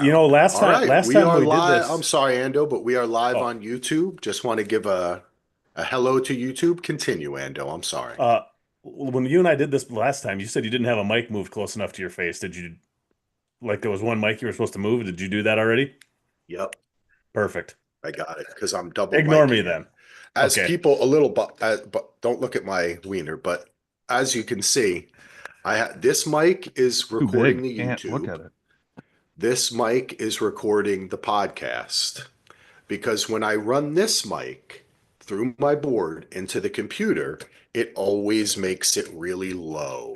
You know, All right, last we time are we did live. I'm this. sorry, Ando, but we are live Oh, on YouTube. Just want to give a hello to YouTube. Continue, Ando. I'm sorry. uh, when you and I did this last time, you said you didn't have a mic moved close enough to your face. Did you, like, there was one mic you were supposed to move? Did you do that already? Yep, Perfect. I got it because I'm double Ignore me miking it. then. As Okay. people a little, but don't look at my wiener. But as you can see, this mic is Too recording big. the Can't look YouTube. at it. This mic is recording the podcast. Because when I run this mic through my board into the computer, it always makes it really low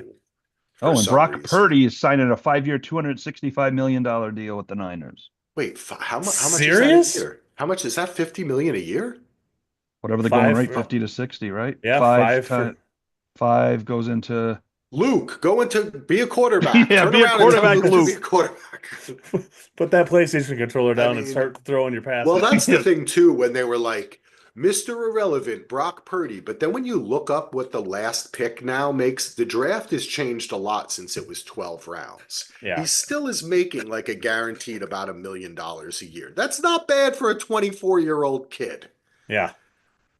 for Oh, and some Brock reason. Purdy is signing a 5-year, $265 million deal with the Niners. Wait, how much is that a Serious? year? How much is that? 50 million a year? Whatever the going Five rate, for, 50 to 60, right? yeah, five for, Five goes into Luke, go into be a quarterback. yeah, Turn be a around and tell quarterback, Luke to be a Luke. quarterback. put that PlayStation controller I down and mean, start throwing your well, passes. that's the Yeah. thing too, when they were like, Mr. Irrelevant, Brock Purdy. But then when you look up what the last pick now makes, the draft has changed a lot since it was 12 rounds. He Yeah. still is making like a guaranteed about $1 million a year. That's not bad for a 24-year-old kid. Yeah.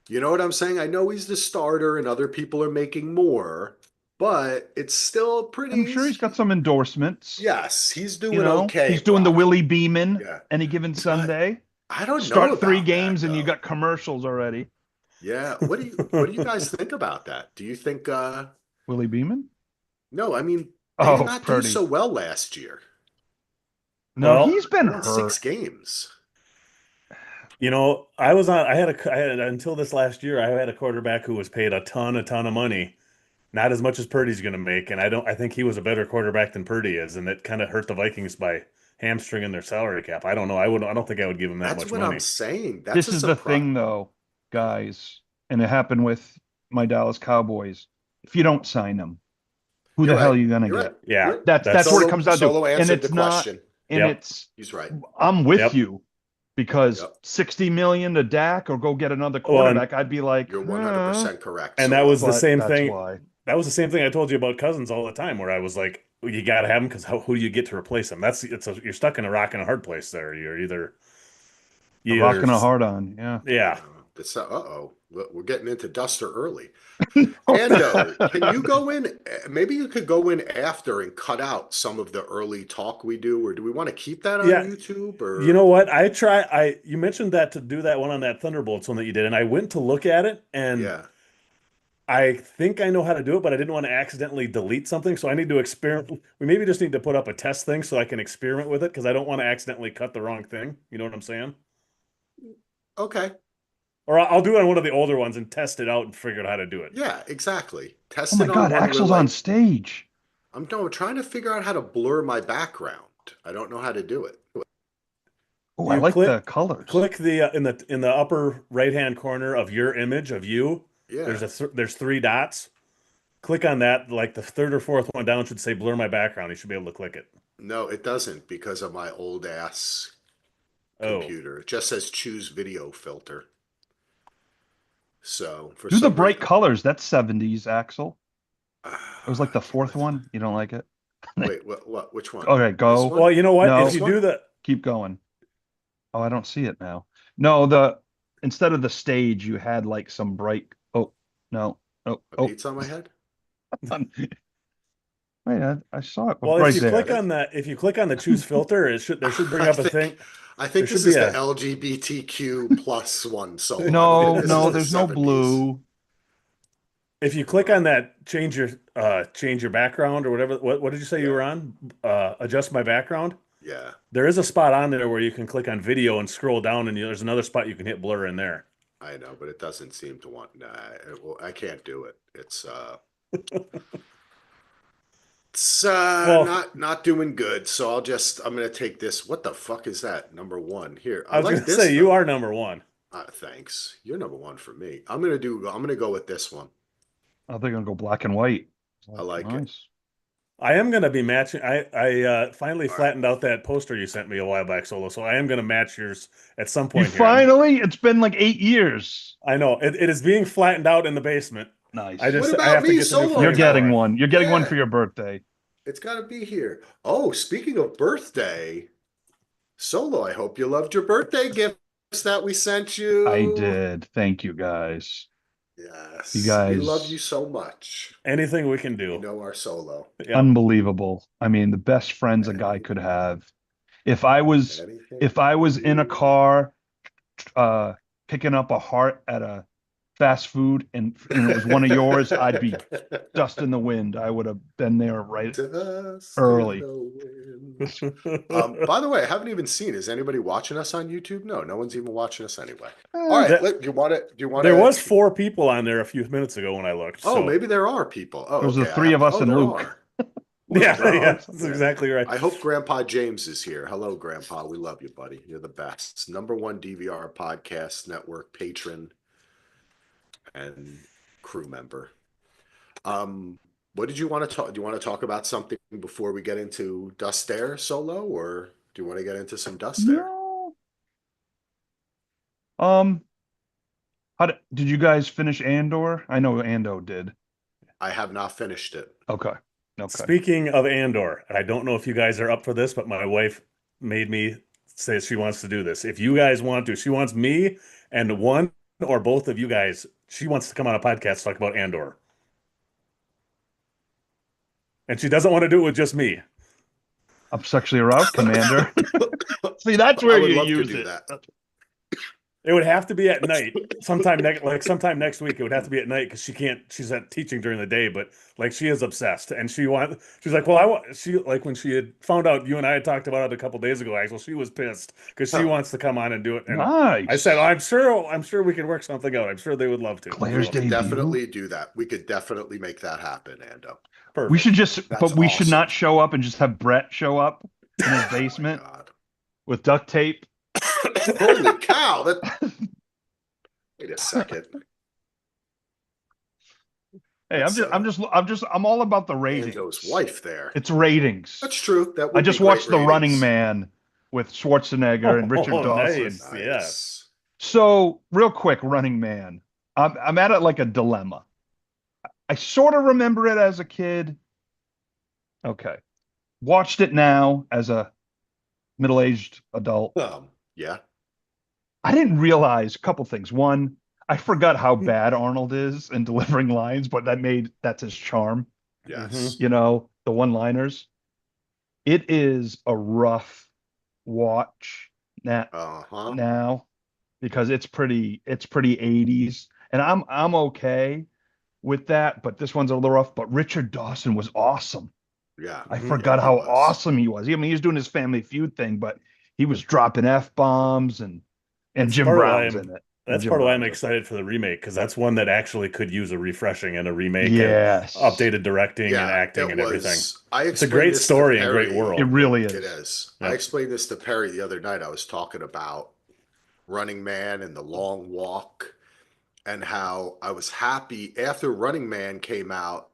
You know what I'm saying? I know he's the starter and other people are making more, but it's still I'm pretty. sure he's got some endorsements. Yes, he's doing okay, He's doing the Brock. Willie Beeman Yeah. any given But Sunday. I don't know Start three about that games and you though. got commercials already. Yeah, what do you guys think about that? Do you think Willie Beeman? no, I mean they did Oh, not do Purdy. so well last year. No, Well, he's been They won six hurt. games. you know, I had, until this last year, I had a quarterback who was paid a ton of money. Not as much as Purdy's going to make, and I think he was a better quarterback than Purdy is, and it kind of hurt the Vikings by hamstringing their salary cap. I don't know. I don't think I would give him that That's much what I'm money. saying. That's This a is the surprise. thing, though, guys, and it happened with my Dallas Cowboys. If you don't sign them, who You're the hell right. are you gonna You're right. get? Yeah, That's what that's it Solo comes down to. Solo And answered the it's not, question. and yep, it's He's right. I'm with yep. you because Yep. 60 million to Dak or go get another Well, and quarterback, I'd be like, You're 100% correct, and that was Solo. the but same that's thing. why. That was the same thing I told you about Cousins all the time, where I was like, well, you got to have him because who do you get to replace him? You're stuck in a rock and a hard place there. A you rock either, and a hard on, yeah. yeah. That's uh-oh. We're getting into Duster early. Ando, can you go in? Maybe you could go in after and cut out some of the early talk we do, or do we want to keep that on Yeah, YouTube? you Or know what? You mentioned that to do that one on that Thunderbolts one that you did, and I went to look at it, and yeah, I think I know how to do it, but I didn't want to accidentally delete something, so I need to experiment. We maybe just need to put up a test thing so I can experiment with it because I don't want to accidentally cut the wrong thing. You know what I'm saying? okay, Or I'll do it on one of the older ones and test it out and figure out how to do it. yeah, exactly. Oh Test my it on God, one where Axel's on like stage. I'm no, trying to figure out how to blur my background. I don't know how to do it. Oh, I You like the colors. click the in the upper right hand corner of your image of you. Yeah, There's three dots. Click on that. Like the third or fourth one down should say blur my background. You should be able to click it. no, it doesn't because of my old ass Oh, computer. It just says choose video filter. So for Do the some bright reason, colors. That's 70s, Axel. It was like the deal fourth with it. one. You don't like it? Wait, what? Which one? Okay, This go. one? well, you know what? If No, you This do one? the keep going. Oh, I don't see it now. No, the instead of the stage, you had like some bright. Oh, no. Oh, A oh. pizza on my head? Wait, I saw it well, right there. if you click on the choose filter, it should there should bring I up a think thing. I There think should this be is the a LGBTQ plus one solo. I don't think No, this is no, the there's no 70s. blue. if you click on that change your background or whatever. What did you say you Yeah, were on? Adjust my background. yeah. There is a spot on there where you can click on video and scroll down, and there's another spot you can hit blur in there. I know, but it doesn't seem to want. Nah, I can't do it. It's Well, not doing good. So I'm gonna take this. What the fuck is that? Number one here. I I was like gonna this say you though. are number one. Thanks. You're number one for me. I'm gonna go with this one. Oh, they're gonna go black and white. I Oh, like it. nice. I am gonna be matching. I finally All right. flattened out that poster you sent me a while back, Solo. So I am gonna match yours at some You point here. finally, it's been like 8 years. I know it is being flattened out in the basement. What Nice. I about have to me, get the new Solo You're frame getting for Man? it. one. You're getting one Yeah, for your birthday. it's got to be here. Oh, speaking of birthday, Solo, I hope you loved your birthday gifts that we sent I you. did. Thank you guys. You Yes, we love you guys, so much. Anything we can You do. know our Solo. Yep. unbelievable. I mean, the best friends a guy could Anything, have. If I was anything if we I can was in a do. car picking up a heart at a fast food and it was one of yours, I'd be dust in the wind. I would have been there right Dust in early. the wind. By the way, I haven't even seen. Is anybody watching us on YouTube? No, no one's even watching us anyway. All Eh, right, That, do you want to? Do you want there to? was 4 people on there a few minutes ago when I looked. Oh, So maybe there are people. Oh, there's the okay. I three have of to. us Oh, and there Luke. are. yeah, Well, yeah, Alex. that's yeah. exactly right. I hope Grandpa James is here. Hello, Grandpa. We love you, buddy. You're the best. #1 DVR podcast network patron and crew member. Um, what did you want to talk? Do you want to talk about something before we get into DUSTER Solo, or do you want to get into some DUSTER? No. Um, did you guys finish Andor? I know Ando did. I have not finished it. Okay. Okay. Speaking of Andor, I don't know if you guys are up for this, but my wife made me say she wants to do this. If you guys want to, she wants me and one or both of you guys, she wants to come on a podcast to talk about Andor. And she doesn't want to do it with just me. I'm sexually aroused, Commander. See, that's I where would you love to use do it. that. It would have to be at night. Sometime next week it would have to be at night because she's at teaching during the day, but like she is obsessed and she's like, well, she like when she had found out you and I had talked about it a couple days ago, Axel, she was pissed because she Huh. wants to come on and do it. And I said, Nice. I'm sure we can work something out. I'm sure they would love to. Claire's We So could debut. definitely do that. We could definitely make that happen, Ando. We should perfect. just, That's but we should awesome. not show up and just have Brett show up in his Oh my basement God. with duct tape. Holy cow. Wait a second. Hey, That's I'm all about the Ando's ratings. wife there. It's ratings. That's true. That I would be just great watched The Running ratings. Man with Schwarzenegger and Richard Oh, Dawson. nice. Yeah. Nice. So, real quick, Running Man. I'm at it like a dilemma. I sort of remember it as a kid. Okay. Watched it now as a middle-aged adult. Yeah. I didn't realize a couple things. One, I forgot how bad Arnold is in delivering lines, but that's his charm. Yes. You know, the one-liners. It is a rough watch Uh-huh. now because it's pretty 80s. And I'm okay with that, but this one's a little rough. But Richard Dawson was awesome. Yeah. I hmm Yeah, forgot he how was. awesome he was. I mean, he was doing his Family Feud thing, but he was dropping F-bombs and That's Jim part of why Brown's I'm in it. And that's Jim part of why I'm Brown's in it. excited for the remake because that's one that actually could use a refreshing and a remake and Yes, updated directing and Yeah, acting it and everything. was. I It's a explained great this to story and great Perry. it world. really It is. is. I Yep. explained this to Perry the other night. I was talking about Running Man and the long walk and how I was happy after Running Man came out.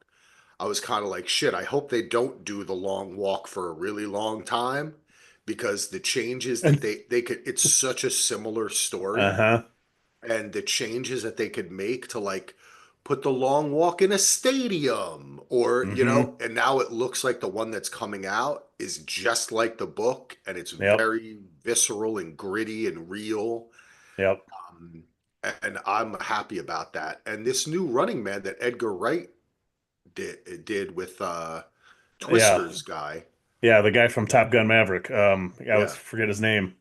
I was kind of like, shit, I hope they don't do the long walk for a really long time because the changes that And they could, it's such a similar story, uh-huh. and the changes that they could make to like put the long walk in a stadium or, hmm and now it looks like the one that's coming out is just like the book and it's Yep. very visceral and gritty and real. Yep. Um, and I'm happy about that. And this new Running Man that Edgar Wright did with Yeah. Twister's guy. Yeah, the guy from Top Gun Maverick. I always Yeah. forget his name.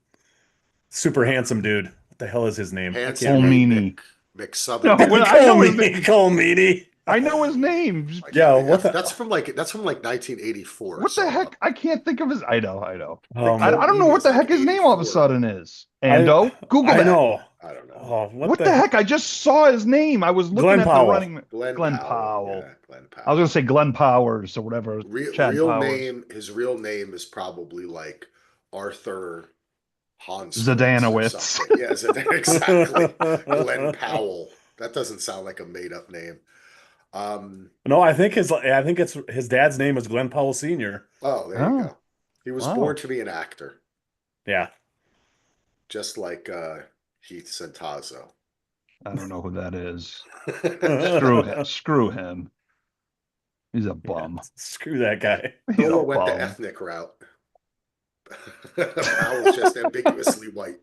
Super handsome dude. What the hell is his name? I can't Handsome remember. Ray Colmini. No, McSouthern. well, I Call know his me, name. call me. I know his name. I Yeah, can't think. what the That's from like 1984 or What the so. heck? I can't think of his. I know. I know. I think I don't know Colmini what is the like heck his name all of a 84. sudden is. I Ando, Google I that. know. I don't know. Oh, what What the the heck? I just saw his name. I was looking Glenn at the Powell. running man. Glenn Glenn Powell. Powell. Yeah, Glenn I was gonna Powell. say Glenn Powers or whatever. Chad Real Powers. name, his real name is probably like Arthur Hansfritz or Zadanowitz. something. Yeah, exactly. Glenn Powell. That doesn't sound like a made up name. Um, No, I think it's his dad's name is Glenn Powell Sr. oh, there you Oh, go. He was born wow. to be an actor, Yeah. just like Heath Santazzo. I don't know who that is. Screw him. Yeah, Screw him. He's a bum. screw that guy. He's a Solo went the bum. ethnic route, Powell's just ambiguously white.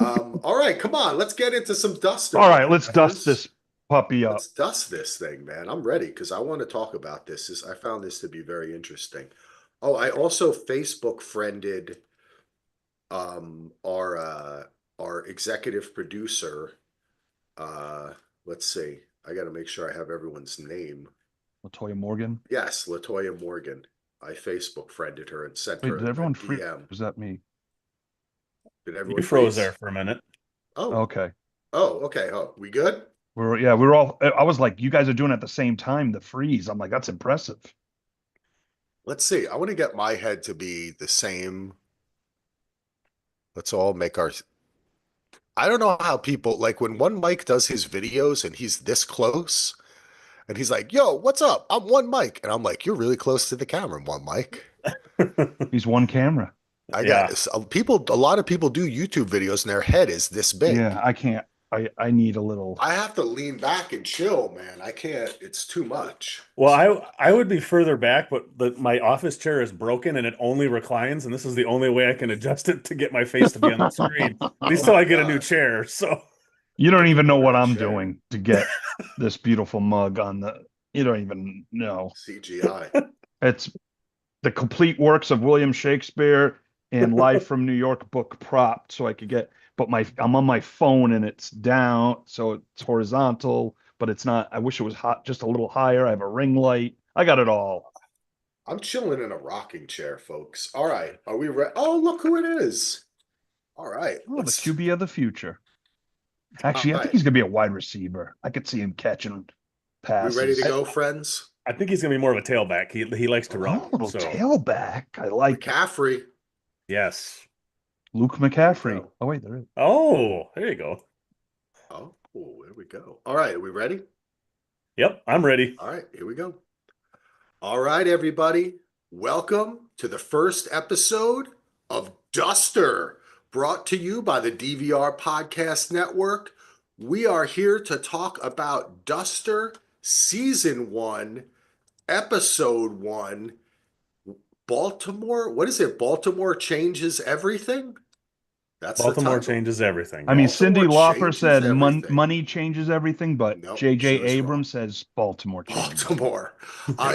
All right, come on, let's get into some Duster All right, let's dust managers. this puppy up. Let's dust this thing, man. I'm ready because I want to talk about this. I found this to be very interesting. Oh, I also Facebook friended um our uh our executive producer. Let's see. I got to make sure I have everyone's name. Latoya Morgan. Yes, Latoya Morgan. I Facebook friended her and sent Wait, her did a everyone freeze? DM. Was that me? Did You everyone froze freeze? there for a minute. Oh, Okay. oh, okay. Oh, we good? We were all, I was like, you guys are doing it at the same time, the freeze. I'm like, that's impressive. Let's see. I want to get my head to be the same. Let's all make our. I don't know how people like when one Mike does his videos and he's this close and he's like, yo, what's up? I'm one Mike. And I'm like, you're really close to the camera, one Mike. He's one camera. I got Yeah. people, a lot of people do YouTube videos and their head is this Yeah, big. I can't. I need a little. I have to lean back and chill, man. I can't, it's too much. Well, I would be further back, but my office chair is broken and it only reclines, and this is the only way I can adjust it to get my face to be on the screen. At Oh least till my I get a new God. chair. So You don't Get the even know what better I'm chair. doing to get this beautiful mug on the. You don't even know. CGI. It's the complete works of William Shakespeare and Live from New York book prop, so I could get. But I'm on my phone and it's down, so it's horizontal, but it's not. I wish it was hot, just a little higher. I have a ring light. I got it all. I'm chilling in a rocking chair, folks. All right. Are we ready? Oh, look who it is. All right. Oh, the QB of the future. All Actually, I think right. he's gonna be a wide receiver. I could see him catching We ready to passes. go, friends? I think he's gonna be more of a tailback. He likes to run. Oh, little So tailback. I like it. McCaffrey. yes. Luke Here we McCaffrey. go. Oh, wait, there is. Oh, there you go. Oh, there we go. All right. Are we ready? Yep, I'm ready. All right. Here we go. All right, everybody. Welcome to the first episode of Duster, brought to you by the DVR Podcast Network. We are here to talk about Duster Season 1, Episode 1. Baltimore? What is it? Baltimore changes everything? That's the Baltimore title. changes everything. I mean, Yep. Cindy Baltimore Lauper changes said everything. money changes everything, but Nope, she J.J. was wrong. Abrams says Baltimore changes everything. Baltimore.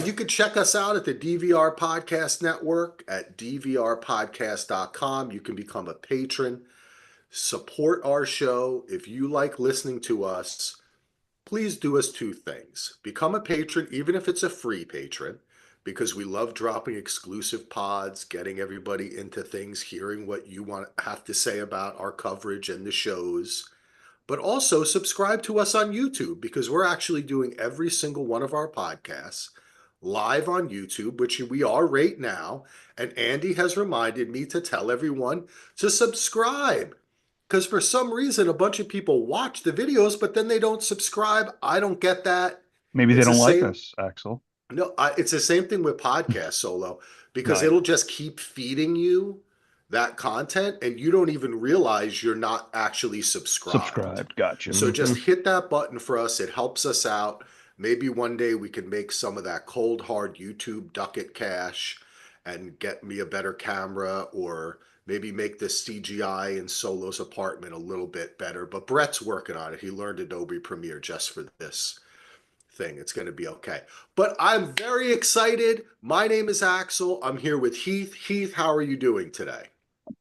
You can check us out at the DVR Podcast Network at dvrpodcast.com. You can become a patron, support our show. If you like listening to us, please do us two things. Become a patron, even if it's a free patron, because we love dropping exclusive pods, getting everybody into things, hearing what you have to say about our coverage and the shows. But also subscribe to us on YouTube because we're actually doing every single one of our podcasts live on YouTube, which we are right now. And Andy has reminded me to tell everyone to subscribe because for some reason a bunch of people watch the videos, but then they don't subscribe. I don't get that. Maybe they It's the don't like same. us, Axel. No, it's the same thing with podcast solo because No, it'll just keep feeding you that content and you don't even realize you're not actually subscribed. subscribed. Gotcha. So Hmm. just hit that button for us. It helps us out. Maybe one day we can make some of that cold hard YouTube ducat cash and get me a better camera or maybe make this CGI in Solo's apartment a little bit better. But Brett's working on it. He learned Adobe Premiere just for this thing. It's going to be okay. But I'm very excited. My name is Axel. I'm here with Heath. Heath, how are you doing today?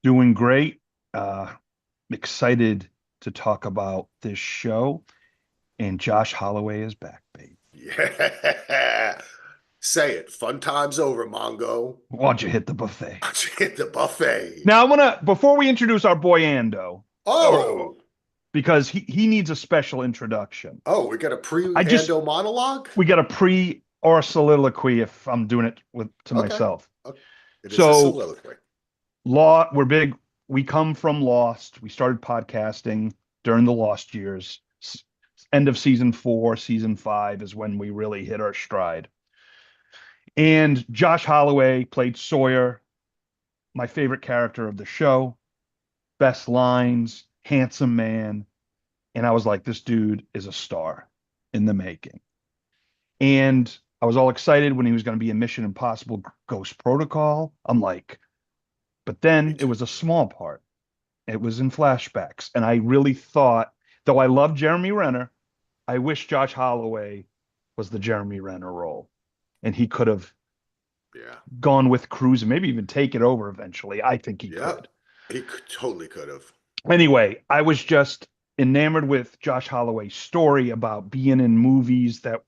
Doing great. Excited to talk about this show. And Josh Holloway is back, babe. Yeah. Say it. Fun time's over, Mongo. Why don't you hit the buffet? Hit the buffet. Now, before we introduce our boy Ando, Oh, because he needs a special introduction. we got a I just, pre-Ando monologue? we got a pre or a soliloquy if I'm doing it to Okay. myself. Okay. It is a So, soliloquy. we're big. We come from Lost. We started podcasting during the Lost years. End of season 4, season 5 is when we really hit our stride. And Josh Holloway played Sawyer, my favorite character of the show. Best lines, handsome man. And I was like, this dude is a star in the making. And I was all excited when he was going to be in Mission Impossible Ghost Protocol. I'm like, but Me then it too. was a small part. It was in flashbacks. And I really thought, though I love Jeremy Renner, I wish Josh Holloway was the Jeremy Renner role. And he could have Yeah. gone with Cruise and maybe even take it over eventually. I think he Yeah. could. Totally could have. Anyway, I was just enamored with Josh Holloway's story about being in movies that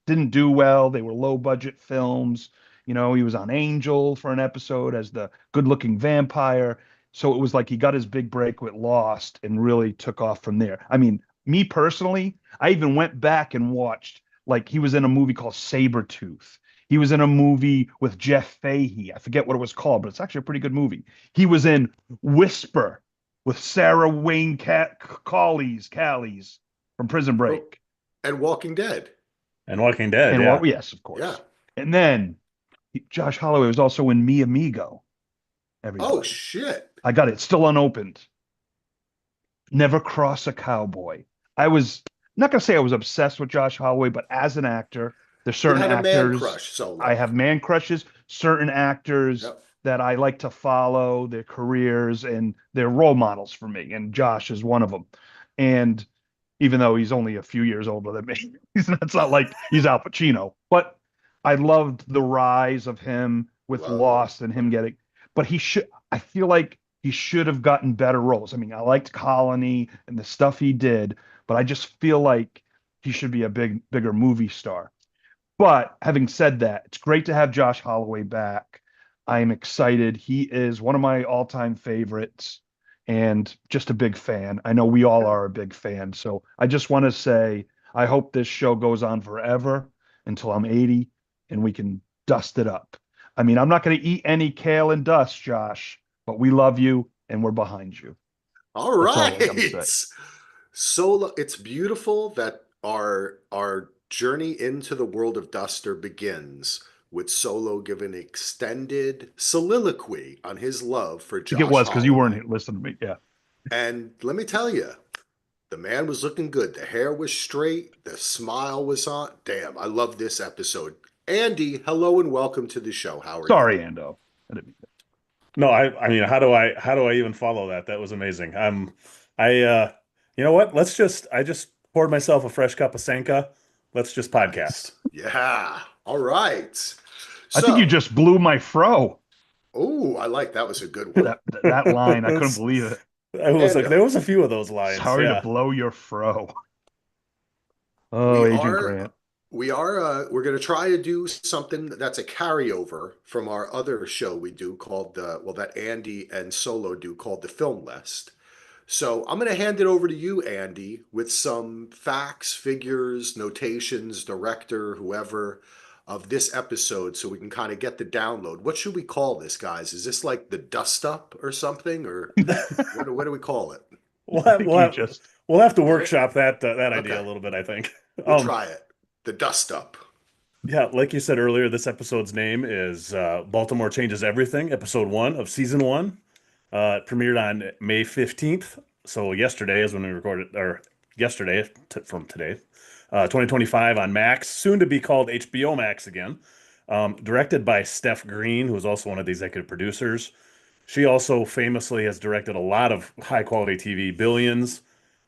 didn't do well. They were low budget films. You know, he was on Angel for an episode as the good looking vampire. So it was like he got his big break with Lost and really took off from there. I mean, me personally, I even went back and watched, like, he was in a movie called Sabretooth. He was in a movie with Jeff Fahey. I forget what it was called, but it's actually a pretty good movie. He was in Whisper with Sarah Wayne Callies from Prison Oh, Break. and Walking Dead. And Walking Dead, And yeah. what? Yes, of Yeah. course. And then Josh Holloway was also in Mi Amigo. Oh Everybody, shit. I got it. Still unopened. Never Cross a Cowboy. I was not gonna say I was obsessed with Josh Holloway, but as an actor, there's You certain had a man actors crush I solo. have man crushes, certain actors Yep. that I like to follow their careers and they're role models for me. And Josh is one of them. And even though he's only a few years older than me, it's not like he's Al Pacino. But I loved the rise of him with Love. Lost and him getting, but I feel like he should have gotten better roles. I mean, I liked Colony and the stuff he did, but I just feel like he should be a bigger movie star. But having said that, it's great to have Josh Holloway back. I am excited. He is one of my all-time favorites and just a big fan. I know we all are a big fan. So I just want to say I hope this show goes on forever until I'm 80 and we can dust it up. I mean, I'm not going to eat any kale and dust, Josh, but we love you and we're behind you. All That's all I got to right. say. Solo, it's beautiful that our journey into the world of Duster begins with Solo giving an extended soliloquy on his love for I think it Josh was because you Holloway. weren't listening to me. Yeah. And let me tell you, the man was looking good. The hair was straight, the smile was on. Damn, I love this episode. Andy, hello and welcome to the show. How are you? Sorry, Ando. I didn't mean to. No, I mean, how do I even follow that? That was amazing. You know what? I just poured myself a fresh cup of Senka. Let's just podcast. Nice. Yeah. All right. I think you So, just blew my fro. oh, I like that was a good one. That line, I couldn't believe it. I was like, there Ando, was a few of those lines. Sorry to Yeah. blow your fro. Oh, we Agent are Grant. we're going to try to do something that's a carryover from our other show we do called that Andy and Solo do called the Film List. So I'm going to hand it over to you, Andy, with some facts, figures, notations, director, whoever of this episode so we can kind of get the download. What should we call this, guys? Is this like the dust up or something? Or what do we call it? We'll I have think we'll you have just we'll have to workshop that idea a Okay, little bit, I think. we'll try it. The dust up. Yeah, like you said earlier, this episode's name is Baltimore Changes Everything, episode one of season one. It premiered on May 15th. So yesterday is when we recorded, or yesterday from today, 2025 on Max, soon to be called HBO Max again. Directed by Steph Green, who is also one of the executive producers. She also famously has directed a lot of high quality TV, Billions.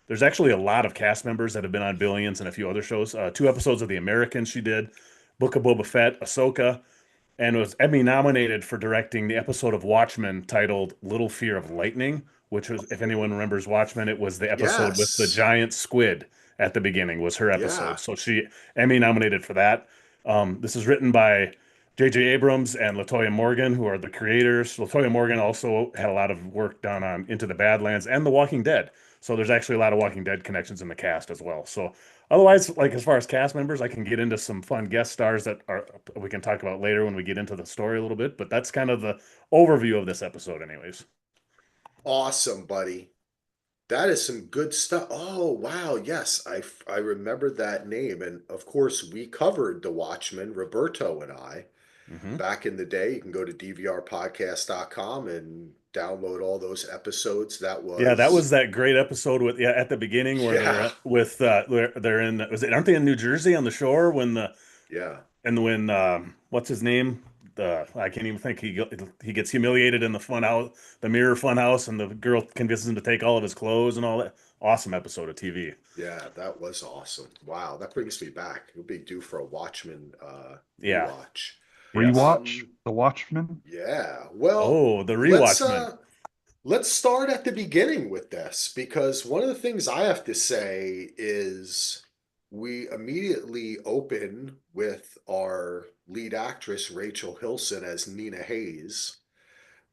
There's actually a lot of cast members that have been on Billions and a few other shows. Two episodes of The Americans she did, Book of Boba Fett, Ahsoka, and was Emmy nominated for directing the episode of Watchmen titled Little Fear of Lightning, which was, if anyone remembers Watchmen, it was the episode with the Yes. giant squid at the beginning was her Yeah. episode. So she Emmy nominated for that. This is written by J.J. Abrams and Latoya Morgan, who are the creators. Latoya Morgan also had a lot of work done on Into the Badlands and The Walking Dead. So there's actually a lot of Walking Dead connections in the cast as well. So otherwise, like as far as cast members, I can get into some fun guest stars that are we can talk about later when we get into the story a little bit. But that's kind of the overview of this episode, anyways. Awesome, buddy. That is some good stuff. Oh, wow. Yes, I remember that name. And of course, we covered The Watchmen, Roberto and I, Hmm. back in the day. You can go to dvrpodcast.com and download all those episodes. That Yeah, that was, was that great episode with at the beginning where yeah, they're with they're in was it aren't they in New Jersey on the shore when Yeah. And when what's his name? I can't even think. He gets humiliated in the fun house, the mirror fun house, and the girl convinces him to take all of his clothes and all that. Awesome episode of TV. Yeah, that was awesome. Wow, that brings me back. It'll be due for a Watchmen Yeah. rewatch. Yes. Rewatch The Watchmen. Yeah. Well, Oh, the let's rewatchman. let's start at the beginning with this because one of the things I have to say is we immediately open with our lead actress Rachel Hilson as Nina Hayes,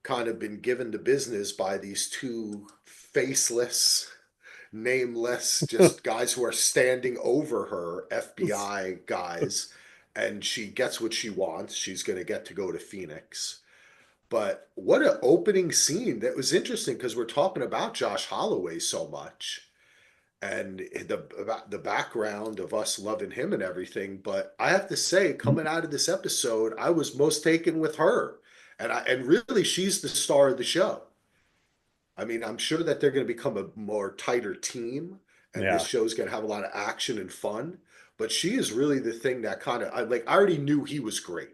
kind of been given the business by these two faceless, nameless, just guys who are standing over her, FBI guys, and she gets what she wants. She's going to get to go to Phoenix. But what an opening scene. That was interesting because we're talking about Josh Holloway so much and the background of us loving him and everything. But I have to say, coming out of this episode, I was most taken with her. And really she's the star of the show. I mean, I'm sure that they're going to become a more tighter team and this Yeah. show's going to have a lot of action and fun. But she is really the thing that kind of I already knew he was great.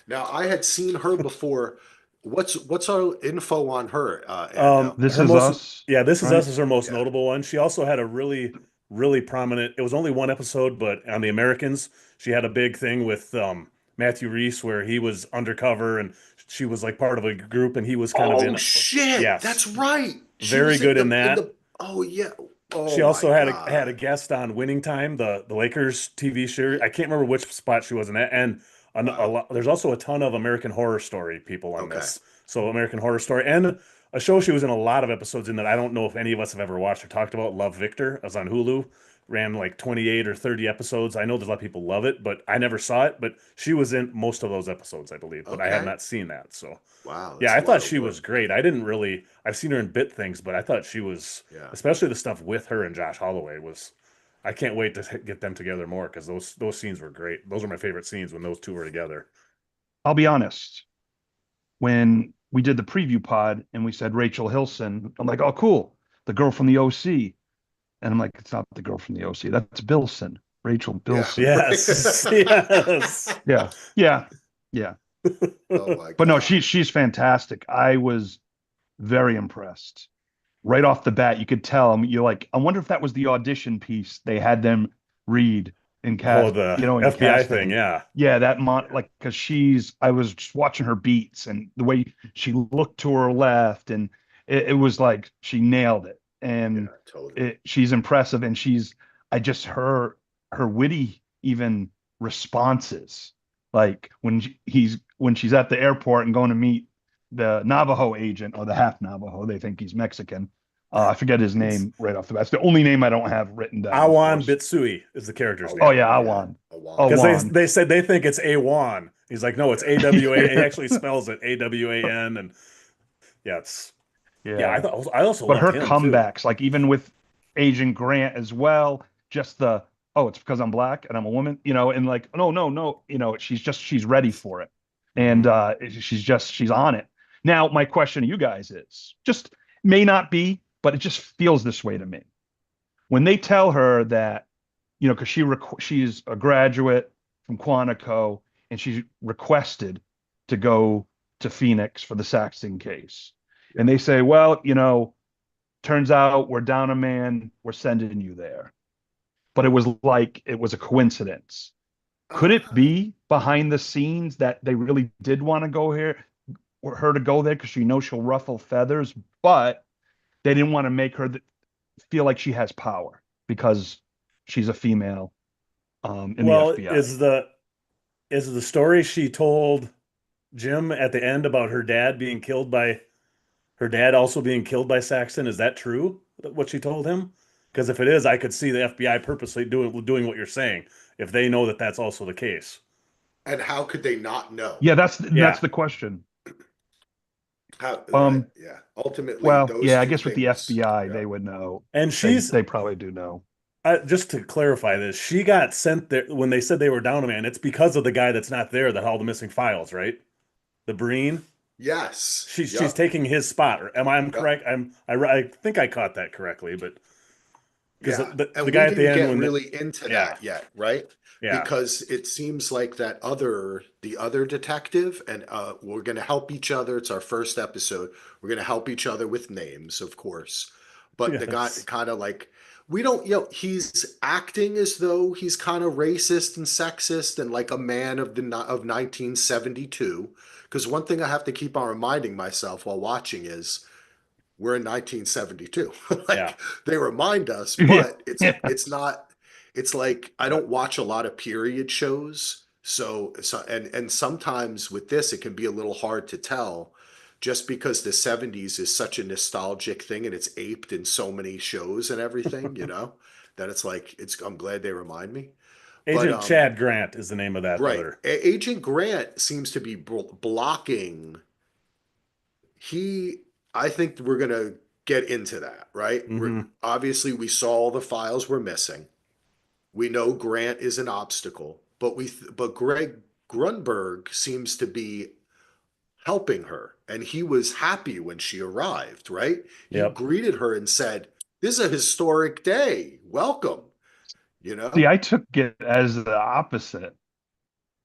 Now I had seen her before. What's our info on her, Ando? This Her Is most, Us, yeah, This Is right? Us is her most Yeah. notable one. She also had a really prominent. It was only one episode, but on The Americans, she had a big thing with Matthew Reese where he was undercover and she was like part of a group and he was kind of Oh in. shit, that's Yes, right. She very was in good in the that. oh yeah. Oh She my also had a God. guest on Winning Time, the Lakers TV show. I can't remember which spot she was in that. And a Wow. lot, there's also a ton of American Horror Story people on Okay. this. So American Horror Story and a show she was in a lot of episodes in that I don't know if any of us have ever watched or talked about. Love Victor. It was on Hulu. Ran like 28 or 30 episodes. I know there's a lot of people love it, but I never saw it. But she was in most of those episodes, I believe. But I have Okay. not seen that. So Wow, yeah, that's I a lot thought of she was work. great. I didn't really. I've seen her in bit things, but I thought she was, Yeah. especially the stuff with her and Josh Holloway was. I can't wait to get them together more because those scenes were great. Those are my favorite scenes when those two were together. I'll be honest. When we did the preview pod and we said Rachel Hilson, I'm like, oh, cool, the girl from the OC. And I'm like, it's not the girl from the OC. That's Bilson, Rachel Yeah. Bilson. Yes, yes. Yeah, yeah, yeah. Oh my But no, God. she's fantastic. I was very impressed. Right off the bat, you could tell. I mean, you're like, I wonder if that was the audition piece they had them read in Oh, cast, the in FBI thing, casting. yeah. Yeah, Yeah. like because I was just watching her beats and the way she looked to her left, and it was like she nailed it. And Yeah, totally. she's impressive, and I just her witty even responses, like when she's at the airport and going to meet the Navajo agent or the half Navajo. They think he's Mexican. I forget his It's name right off the bat. It's the only name I don't have written down, of Awan course. Bitsui is the character's Oh name. Okay. yeah, Yeah. Awan. A Because wand. Awan. they said they think it's Awan. He's like, no, it's Yeah. AWA. He actually spells it AWAN. And yeah, yeah, Yeah. I also But loved her him too. comebacks, like even with Agent Grant as well, just oh, it's because I'm black and I'm a woman, and like, no, no, no, she's ready for it. And Hmm. she's on it. Now, my question to you guys is just may not be, but it just feels this way to me. When they tell her that, because she's a graduate from Quantico and she's requested to go to Phoenix for the Saxton case. And Yeah. they say, well, turns out we're down a man, we're sending you there. But it was like it was a coincidence. Could it Uh, be behind the scenes that they really did want to go here, or her to go there because she knows she'll ruffle feathers, but they didn't want to make her feel like she has power because she's a female in the Well, FBI. is the story she told Jim at the end about her dad being killed by her dad also being killed by Saxton? Is that true? What she told him? Because if it is, I could see the FBI purposely doing what you're saying if they know that that's also the case. and how could they not know? Yeah, that's Yeah, the question. How, Um, yeah. Ultimately, well, those yeah, I two guess with the things. FBI, Yeah. they would know. and They probably do know. just to clarify this, she got sent there when they said they were down a man. It's because of the guy that's not there that had all the missing files, right? The Breen. Yes. She's Yep. taking his spot. Or am I Yep. correct? I think I caught that correctly, but because Yeah. the And we guy at the didn't end get when really into yeah, that yet, right? yeah, Because it seems like the other detective, and we're going to help each other. It's our first episode. We're going to help each other with names, of course. But the guy yes, kind of like, we don't, he's acting as though he's kind of racist and sexist and like a man of 1972. Because one thing I have to keep on reminding myself while watching is we're in 1972. yeah, Like they remind us, Yeah, but yeah, it's not. It's like I yeah. don't watch a lot of period shows, so and sometimes with this it can be a little hard to tell, just because the 70s is such a nostalgic thing and it's aped in so many shows and everything, that it's like it's. I'm glad they remind me, but Agent Chad Grant is the name of that right, other. Agent Grant seems to be blocking he I think we're gonna get into that, right? Hmm. Obviously we saw all the files were missing. We know Grant is an obstacle, but Greg Grunberg seems to be helping her, and he was happy when she arrived, right? He Yep. greeted her and said, "This is a historic day. Welcome." You see, know? I took it as the opposite.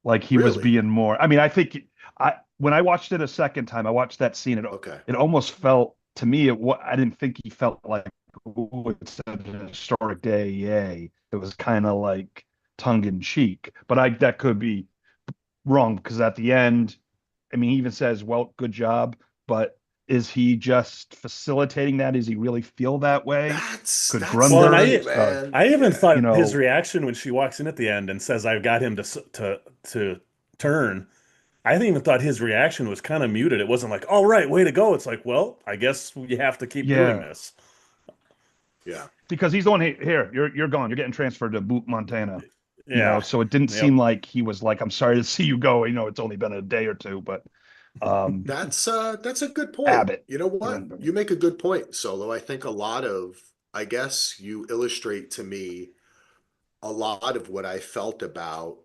Like he was Really? being more. I mean, I think I when I watched it a second time, I watched that scene. Okay. It almost felt to me. I didn't think he felt like, "Ooh, it's a historic day, yay." It was kind of like tongue in cheek. But I that could be wrong because at the end, I mean, he even says, "Well, good job," but is he just facilitating that? Does he really feel that way? Could That's Well, the and thing, Grunberg, man. I even Yeah. you thought his know, reaction when she walks in at the end and says, "I've got him to turn." I even thought his reaction was kind of muted. It wasn't like, "All right, way to go." It's like, "Well, I guess you have to keep doing yeah, this." Yeah. because he's the one here. You're gone. You're getting transferred to Boot, Montana. Yeah. So it didn't seem Yep. like he was like, I'm sorry to see you go. It's only been a day or two, but um That's a good point. Abbott. You know what? Grunberg. You make a good point, Solo. I think I guess you illustrate to me a lot of what I felt about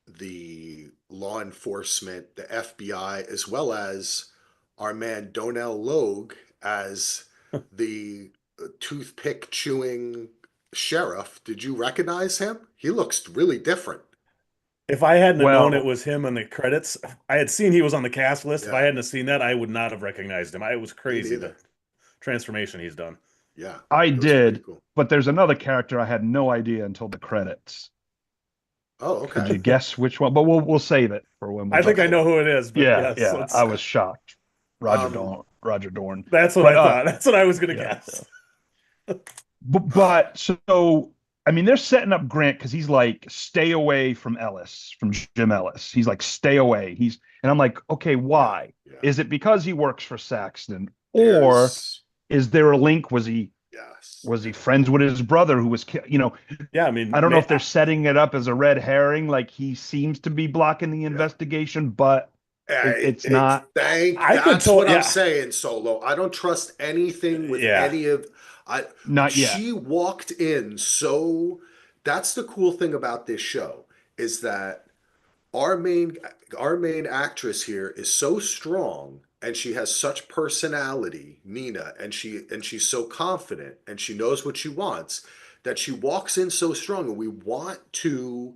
the law enforcement, the FBI, as well as our man Donnell Logue as the toothpick chewing sheriff. Did you recognize him? He looks really different. If I hadn't have known it Well, was him on the credits, I had seen he was on the cast list. If I Yeah, hadn't have seen that, I would not have recognized him. It was me crazy the neither. transformation he's done. Yeah, I it was pretty did, cool. but there's another character I had no idea until the credits. Oh, Could okay. you guess which one? But we'll save it for when we I think I get Okay. to know it. who it is, but Yeah, yes, yeah. I let's. Okay. was shocked. Um, Roger Dorn. That's what But I thought. That's what I was gonna yeah, yeah. guess. But so I mean, they're setting up Grant because he's like, stay away from Ellis, from Jim Ellis. He's like, stay away. And I'm like, okay, yeah, why? yeah. Is it because he works for Saxton, or There's is there a link? yes. Was he friends with his brother who was killed? Yeah, I I mean, don't know if they're setting it up as a red herring, like he seems to be blocking the Yeah. investigation, but it's not. I could That's tell. what I'm Yeah, saying, Solo. I don't trust anything with yeah, any of I Not yet. she walked in so that's the cool thing about this show is that our main our main actress here is so strong and she has such personality, Nina, and she's so confident and she knows what she wants that she walks in so strong and we want to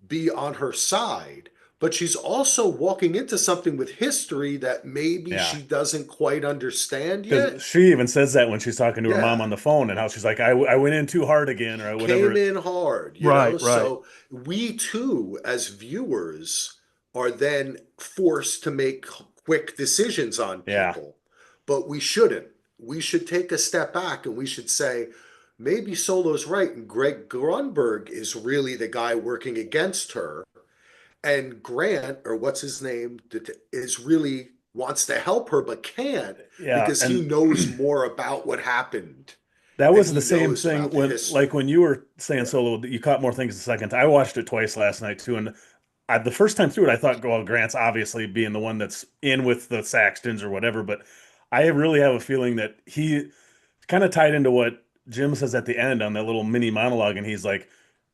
be on her side, but she's also walking into something with history that maybe yeah. she doesn't quite understand Because yet. she even says that when she's talking to her mom Yeah, on the phone, and how she's like, I went in too hard again," or came whatever. in hard, Right, right. So we too, as viewers, are then forced to make quick decisions on Yeah, people, but we shouldn't. We should take a step back and we should say, maybe Solo's right, and Greg Grunberg is really the guy working against her. And Grant, or what's his name, is really wants to help her but can't yeah, because he and knows more about what happened that and was the he same knows thing about the when, like, history. when you were saying Yeah. Solo, you caught more things the second time. I watched it twice last night too, and the first time through it, I thought, well, Grant's obviously being the one that's in with the Saxtons or whatever, but I really have a feeling that he kind of tied into what Jim says at the end on that little mini monologue, and he's like,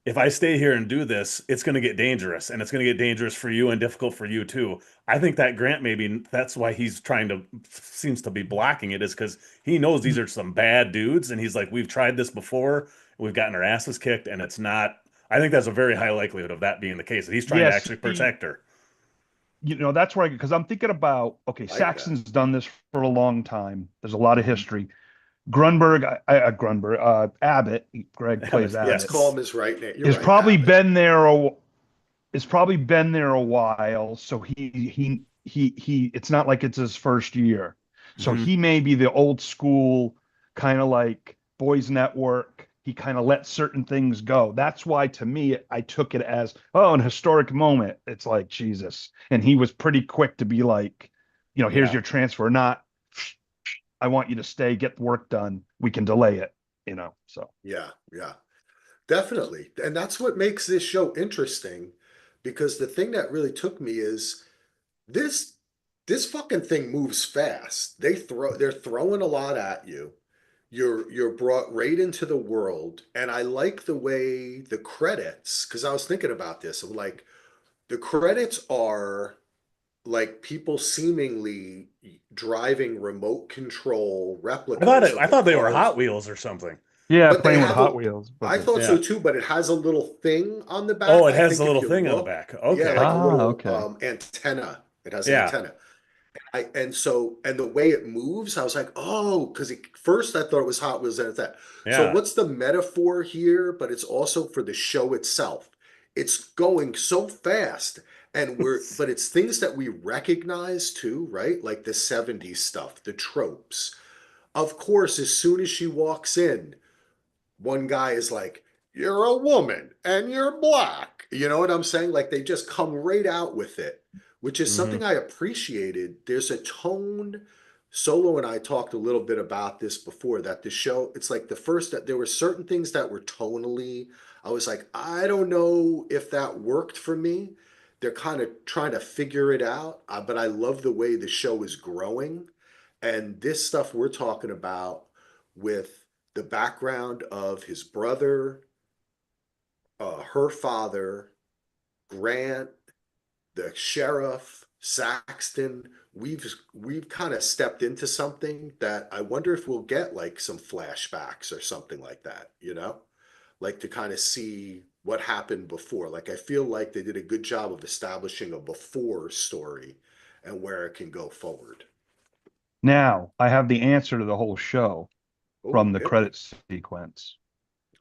if I stay here and do this, it's going to get dangerous, and it's going to get dangerous for you and difficult for you too. I think that Grant, maybe that's why he's trying to, seems to be blocking it, is because he knows these are some bad dudes, and he's like, we've tried this before, we've gotten our asses kicked, and it's not. I think there's a very high likelihood of that being the case. That he's trying to Yes, actually protect her. that's where because I'm thinking about, okay, Like that. Saxon's done this for a long time. There's a lot of Mhm. history. Abbott, Greg plays Let's Abbott, call Yes. him his right name. You're is right, probably Abbott. been there is probably been there a while, so he it's not like it's his first year. So Hmm. he may be the old school kind of like boys network. He kind of let certain things go. That's why to me I took it as, oh, an historic moment. It's like Jesus. And he was pretty quick to be like, here's Yeah. your transfer, not I want you to stay, get the work done. We can delay it. So Yeah, yeah, definitely. And that's what makes this show interesting because the thing that really took me is this this fucking thing moves fast. They're throwing a lot at you. You're brought right into the world, and I like the way the credits, because I was thinking about this, of like the credits are like people seemingly driving remote control replicas of I the thought they were cars, Hot Wheels or something. yeah, but they playing with have Hot a, Wheels, but I thought so Yeah. too, but it has a little thing on the Oh, back. it I has think the if little you thing on the look, back. yeah, Okay. like a little okay. antenna. It has an Yeah. antenna. And the way it moves, I was like, oh, because first I thought it was Hot Wheels, and it's that. So Yeah. what's the metaphor here? But it's also for the show itself. It's going so fast, but it's things that we recognize too, right? Like the '70s stuff, the tropes. Of course, as soon as she walks in, one guy is like, "You're a woman and you're black." You know what I'm saying? Like they just come right out with it, which is Hmm. something I appreciated. There's a tone. Solo and I talked a little bit about this before that the show, it's like the first that there were certain things that were tonally, I was like, I don't know if that worked for me. They're kind of trying to figure it out, but I love the way the show is growing. And this stuff we're talking about with the background of his brother, her father, Grant, the sheriff, Saxton. We've kind of stepped into something that I wonder if we'll get like some flashbacks or something like that, like to kind of see what happened before. Like I feel like they did a good job of establishing a before story and where it can go forward. Now I have the answer to the whole show Oh, from the hit me. credit sequence.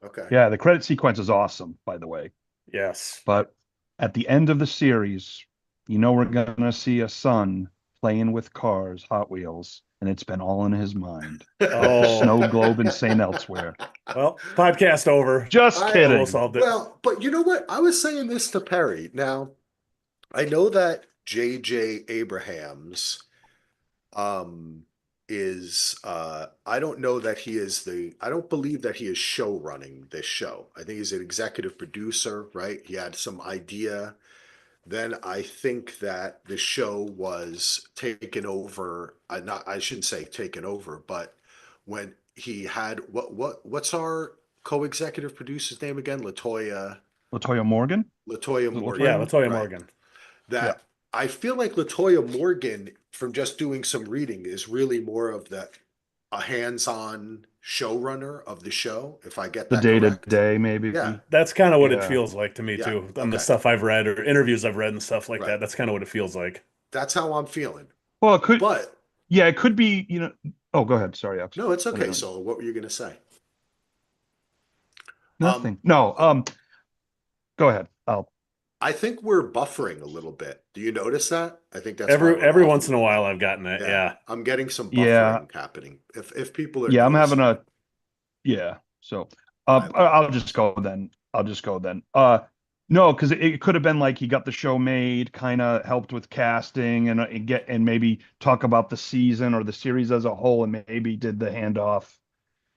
Okay. Yeah, the credit sequence is awesome, by the way. Yes. But at the end of the series, we're gonna see a son playing with cars, Hot Wheels, and it's been all in his mind with the Oh, snow globe and St. Elsewhere. well, podcast over. Just I Almost kidding. solved it. Well, but you know what? I was saying this to Perry. Now, I know that J.J. Abrahams um is I don't know that he is I don't believe that he is show running this show. I think he's an executive producer, right? He had some idea. Then I think that the show was taken over, not I shouldn't say taken over, but when he had what's our co-executive producer's name again? Latoya Morgan? Latoya Is it Yeah, Morgan, Latoya? Latoya right? Morgan. Yeah. That I feel like Latoya Morgan, from just doing some reading, is really more of a hands-on showrunner of the show, if I get The that day to correct. day, Yeah, maybe. That's kind of what it Yeah. feels like to me yeah, too. On the okay, stuff I've read or interviews I've read and stuff like right. that. That's kind of what it feels like. That's how I'm feeling. Well, it could, But yeah, it could be, oh, go ahead. Sorry, Alex. no, it's What are okay. you doing? So what were you gonna say? Um, Nothing. No, uh, go ahead. I'll I think we're buffering a little bit. Do you notice that? I think that's why we're Every off a once in a little bit. while I've gotten it. Yeah, Yeah. I'm getting some yeah, buffering happening. If people are yeah, I'm having noticing a it, yeah. So I I'll apologize. just go then. I'll just go then. No, because it could have been like he got the show made, kind of helped with casting and maybe talk about the season or the series as a whole, and maybe did the handoff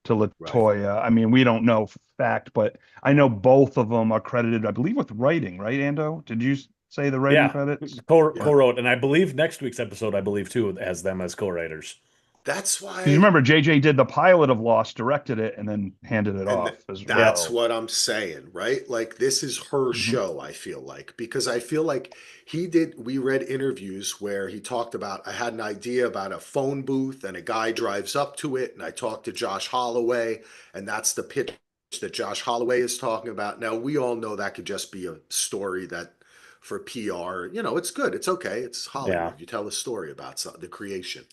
to Right. Latoya. I mean, we don't know for fact, but I know both of them are credited, I believe, with writing, right, Ando? Did you say the writing Yeah. credits? Yeah. Co-wrote, and I believe next week's episode, I believe too, has them as co-writers. That's Because you why remember JJ did the pilot of Lost, directed it, and then handed it And off as Yep. that's well. what I'm saying, right? Like this is her Mhm. show, I feel like, because I feel like we read interviews where he talked about, I had an idea about a phone booth and a guy drives up to it and I talked to Josh Holloway and that's the pitch that Josh Holloway is talking about. Now, we all know that could just be a story that for PR, it's good. It's okay. It's Yeah. Hollywood. You tell a story about the creation.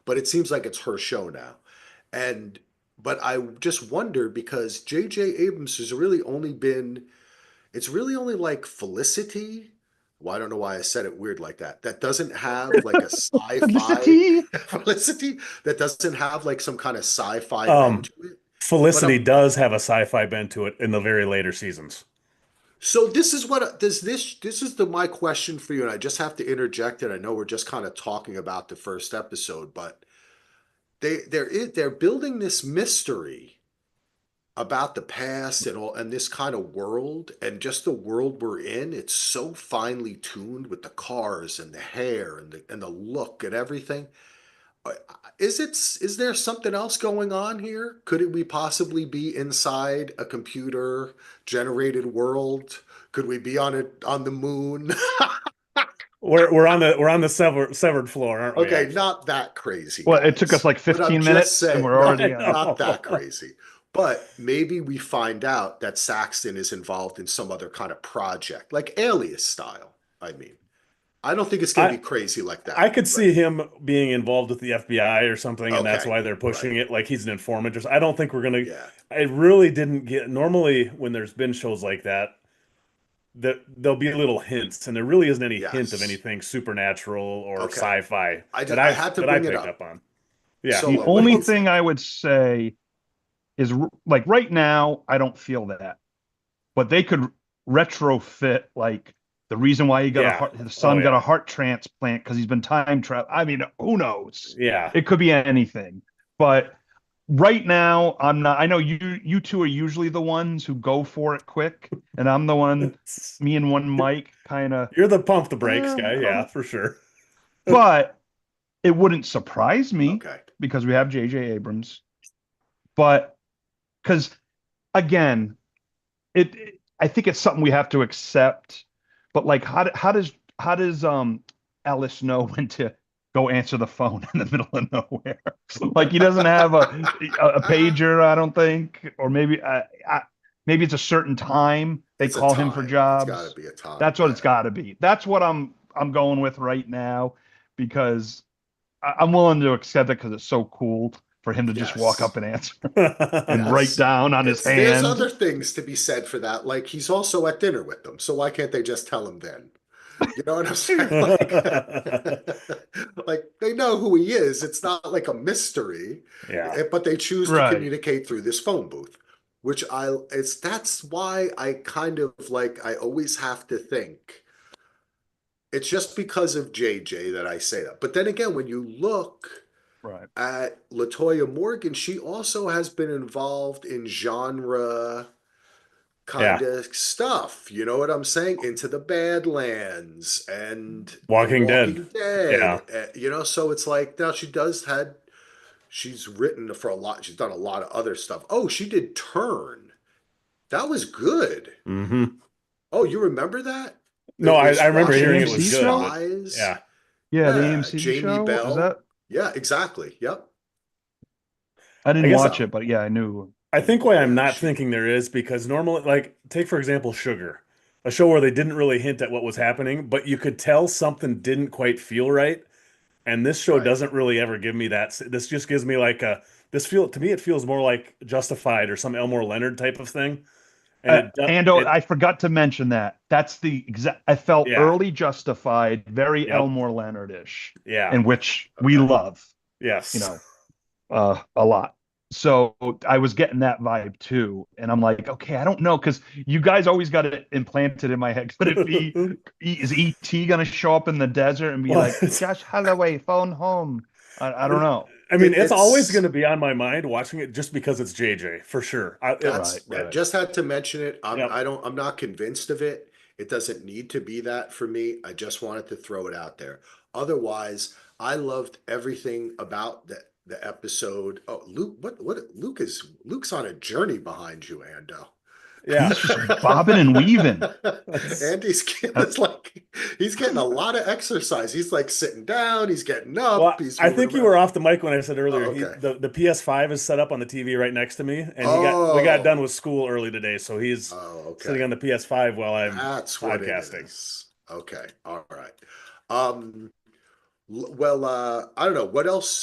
But it seems like it's her show now. And but I just wonder because J.J. Abrams has really only been it's really only like Felicity. Well, I don't know why I said it weird like that. That doesn't have like a sci-fi Felicity. Felicity. That doesn't have like some kind of sci-fi bend Um, to it. But Felicity does have a sci-fi bent to it in the very later seasons. so this is what does this is the my question for you, and I just have to interject it. I know we're just kind of talking about the first episode, but they're building this mystery about the past and all and this kind of world and just the world we're in. It's so finely tuned with the cars and the hair and the look and everything. Uh, is there something else going on here? Could it we possibly be inside a computer generated world? Could we be on the moon? We're on the severed floor, aren't we, Okay, Axel? not that crazy, Well, it took us guys. like But I'm 15 just minutes and saying, we're no, already I on. not that know. crazy. But maybe we find out that Saxton is involved in some other kind of project, like Alias style. I mean, I don't think it's going to I be crazy like I that. could But see him being involved with the FBI or something, and that's okay, why they're right. pushing it like he's an informant. I don't think we're gonna. Yeah, I really didn't get. Normally, when there's been shows like that, that there'll be little hints, and there really isn't any hint of yes. anything supernatural or Okay. sci-fi that I I had to that I bring it picked up. up on. Yeah. The Solo, what do only you thing I think? would say is like right now, I don't feel that, but they could retrofit like the reason why he got a Yeah. heart, his Oh son got a yeah. heart transplant because he's been time travel. I mean, who knows? Yeah. It could be anything. But right now, I'm not. I know you two are usually the ones who go for it quick, and I'm the one. Me and one Mike kind of. You're the pump the brakes guy. I don't Yeah, know. for sure. But it wouldn't surprise me Okay. because we have J.J. Abrams. But because again, I think it's something we have to accept. But like, how does Alice know when to go answer the phone in the middle of nowhere? Like he doesn't have a pager, I don't think, or maybe it's a certain time they It's a call him for time. It's got to jobs. be a time. That's what it's Yeah. got to be. That's what I'm going with right now because I'm willing to accept it because it's so cool for him to just walk Yes. up and answer and write Yes. down on his There's hand. other things to be said for that. Like he's also at dinner with them. So why can't they just tell him then? You know what I'm saying? Like they know who he is. It's not like a mystery, Yeah. but they choose to Right. communicate through this phone booth, which that's why I kind of like I always have to think it's just because of JJ that I say that. But then again, when you look Right. at Latoya Morgan, she also has been involved in genre kind Yeah. of stuff. You know what I'm saying? Into the Badlands and The Walking Dead. Walking Dead. Yeah. So it's like now she's written for a lot. She's done a lot of other stuff. Oh, she did Turn. That was good. Hmm. Oh, you remember that? No, It I was remember The hearing it Washington was AMC good, but show? Spies. yeah. Yeah, the Yeah, AMC Jamie show. Is Bell. that? Yeah, exactly. Yep. I I didn't guess watch it, but yeah, I knew. I think why I'm Yeah, not she thinking there is because normally, like, take for example, Sugar, a show where they didn't really hint at what was happening, but you could tell something didn't quite feel right. And this show right. doesn't really ever give me that. This just gives me like this feel to me. It feels more like Justified or some Elmore Leonard type of thing. And And I forgot to mention that. That's the exact. I felt yeah, early Justified, very yep, Elmore Leonard-ish, yeah, in which we Okay. love, you yes. know, a lot. So I was getting that vibe too, and I'm like, okay, I don't know, because you guys always got it implanted in my head. Could it be? Is ET gonna show up in the desert and be Well, like, Josh Holloway, phone home? I don't know. I mean, it's always going It's to be on my mind watching it just because it's JJ for sure. Right, right. just had to mention it. Yep. I'm not convinced of it. It doesn't need to be that for me. I just wanted to throw it out there. Otherwise, I loved everything about the episode. Oh, Luke, what Luke's on a journey behind you, Ando. Yeah. He's just bobbing and weaving. That's, Andy's getting Uh, it's like he's getting a lot of exercise. He's like sitting down, he's getting up, well, he's I moving think you around. were off the mic when I said Oh, earlier. okay. The PS5 is set up on the TV right next to me, and we got done Oh, with school early today, so he's oh, sitting okay. on the PS5 while I'm That's what it podcasting. is. Okay, all right. Um, well, I don't know. What else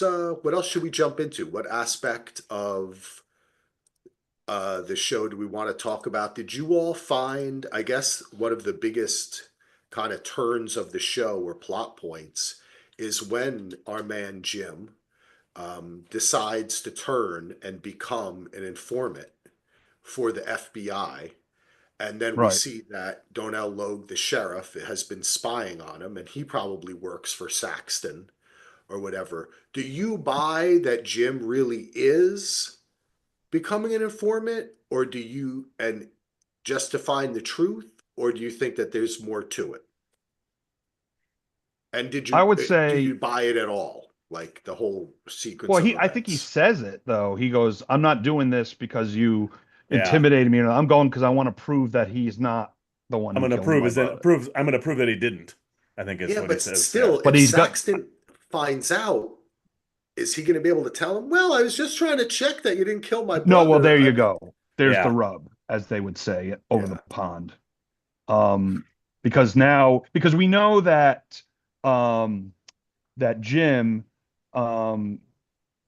should we jump into? What aspect of the show do we want to talk about? Did you all find, I guess, one of the biggest kind of turns of the show or plot points is when our man Jim decides to turn and become an informant for the FBI. And then we right. see that Donnell Logue, the sheriff, has been spying on him, and he probably works for Saxton or whatever. Do you buy that Jim really is becoming an informant, or do you, and just to find the truth, or do you think that there's more to it? And I would do you say, buy it at all? Like the whole sequence well, of I think he events? says it though. He goes, "I'm not doing this because you Yeah, intimidated me. I'm going because I want to prove that he's not the one I'm who gonna killed prove my is brother." prove I'm gonna prove that he didn't. I think is Yeah, what he but says. Yeah. still, But if he's got Saxton finds out, is he going to be able to tell him, well, I was just trying to check that you didn't kill my no. Well, brother? there I you mean, go. There's the Yeah. rub, as they would say over the yeah. pond. Um, because we know um, that Jim, um,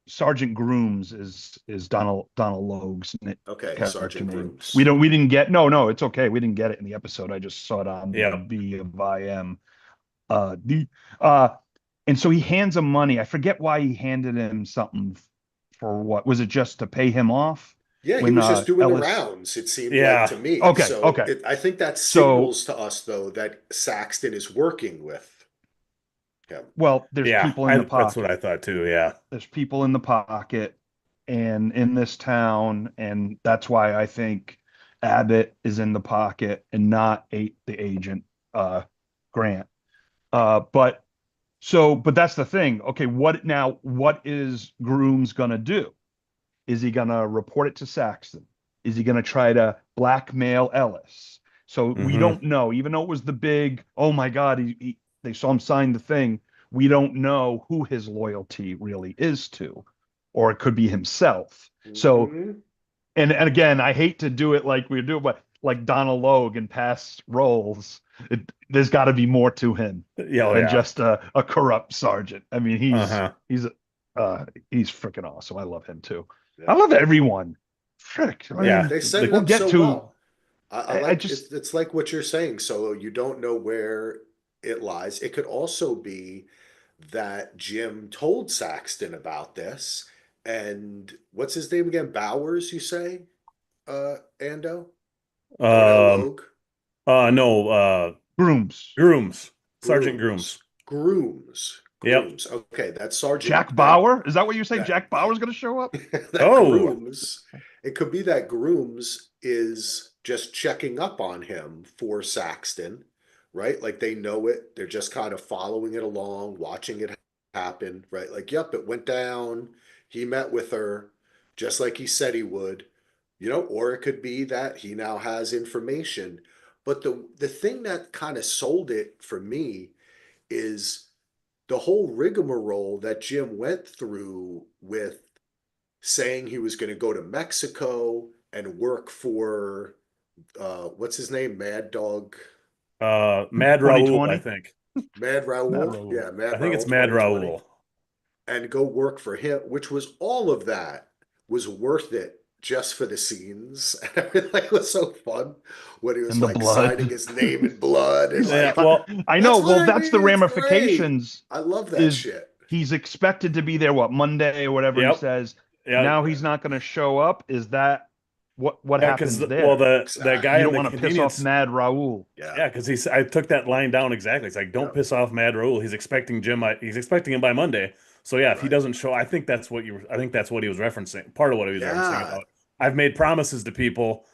Sergeant Grooms is Donald Logue's Okay, character Sergeant name. Grooms. We didn't get no, it's okay. We didn't get it in the episode. I just saw it on Yep. BVIM. The uh and so he hands him money. I forget why he handed him something for what. Was it just to pay him off Yeah, he when was just doing the Ellis rounds, it seemed like Yeah. to me. okay, So okay. I think that So signals to us, though, that Saxton is working with him. well, there's Yeah. people in the That's what pocket. I thought too. Yeah. There's people in the pocket and in this town, and that's why I think Abbott is in the pocket and not the agent Grant. But but that's the thing. Okay, what is Grooms gonna do? Is he gonna report it to Saxton? Is he gonna try to blackmail Ellis? So we Hmm. don't know, even though it was the big, oh my God, they saw him sign the thing. We don't know who his loyalty really is to, or it could be himself. So, Hmm. and again, I hate to do it like we do, but like Donald Logue in past roles, there's got to be more to him Yeah. Oh than yeah. just a corrupt sergeant. I mean, Uh-huh. he's freaking awesome. I love him too. I Yeah. love everyone. Frick. I Yeah, Yeah. mean, they set it The we'll up get so to. well. I I like just it's like what you're saying. So you don't know where it lies. It could also be that Jim told Saxton about this, and what's his name again? Bowers, you say? Ando? Donnell um Logue? no, Grooms. Grooms. Sergeant Grooms. Grooms. Grooms. Yep. Grooms. Okay, that sergeant Jack that Bauer. Is that what you say? that Jack Bauer's going to show up? that Oh, Grooms, it could be that Grooms is just checking up on him for Saxton, right? Like they know it. They're just kind of following it along, watching it happen, right? Like, yep, it went down. He met with her just like he said he would, or it could be that he now has information. But the thing that kind of sold it for me is the whole rigmarole that Jim went through with saying he was going to go to Mexico and work for what's his name, Mad Dog, Mad Raoul, I 2020. think. Mad Matt Raoul, Raoul. yeah, I Mad think Raoul it's Mad 2020, Raoul. and go work for him, which was all of that was worth it just for the scenes. And everything was so fun when he was And the like signing blood. his name in blood and He's Yeah, like, well, I know. that's what Well, I that's the mean. It's great. ramifications. I love that Is shit. he's expected to be there what Monday or whatever he yep. says. Yeah. Now Yeah, he's not going to show up. Is that what Yeah, because happens well, there? the guy You exactly. don't in the want to piss off convenience, Mad Raoul. Yeah, yeah, because I took that line down exactly. It's like, don't yep, piss off Mad Raoul. He's expecting Jim. He's expecting him by Monday. So yeah, if he right. doesn't show, I think that's what he was referencing. Part of what he was referencing Yeah, about. I've made promises to people,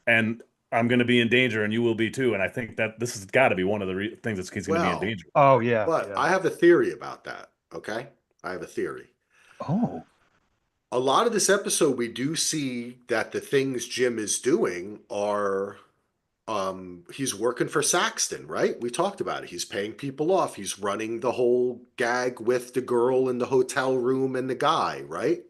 and I'm going to be in danger, and you will be too. And I think that this has got to be one of the things that he's going to be in well, danger. Oh yeah, but yeah. I have a theory about that. Okay, I have a theory. Oh, a lot of this episode, we do see that the things Jim is doing are he's working for Saxton, right? We talked about it. He's paying people off. He's running the whole gag with the girl in the hotel room and the guy, right?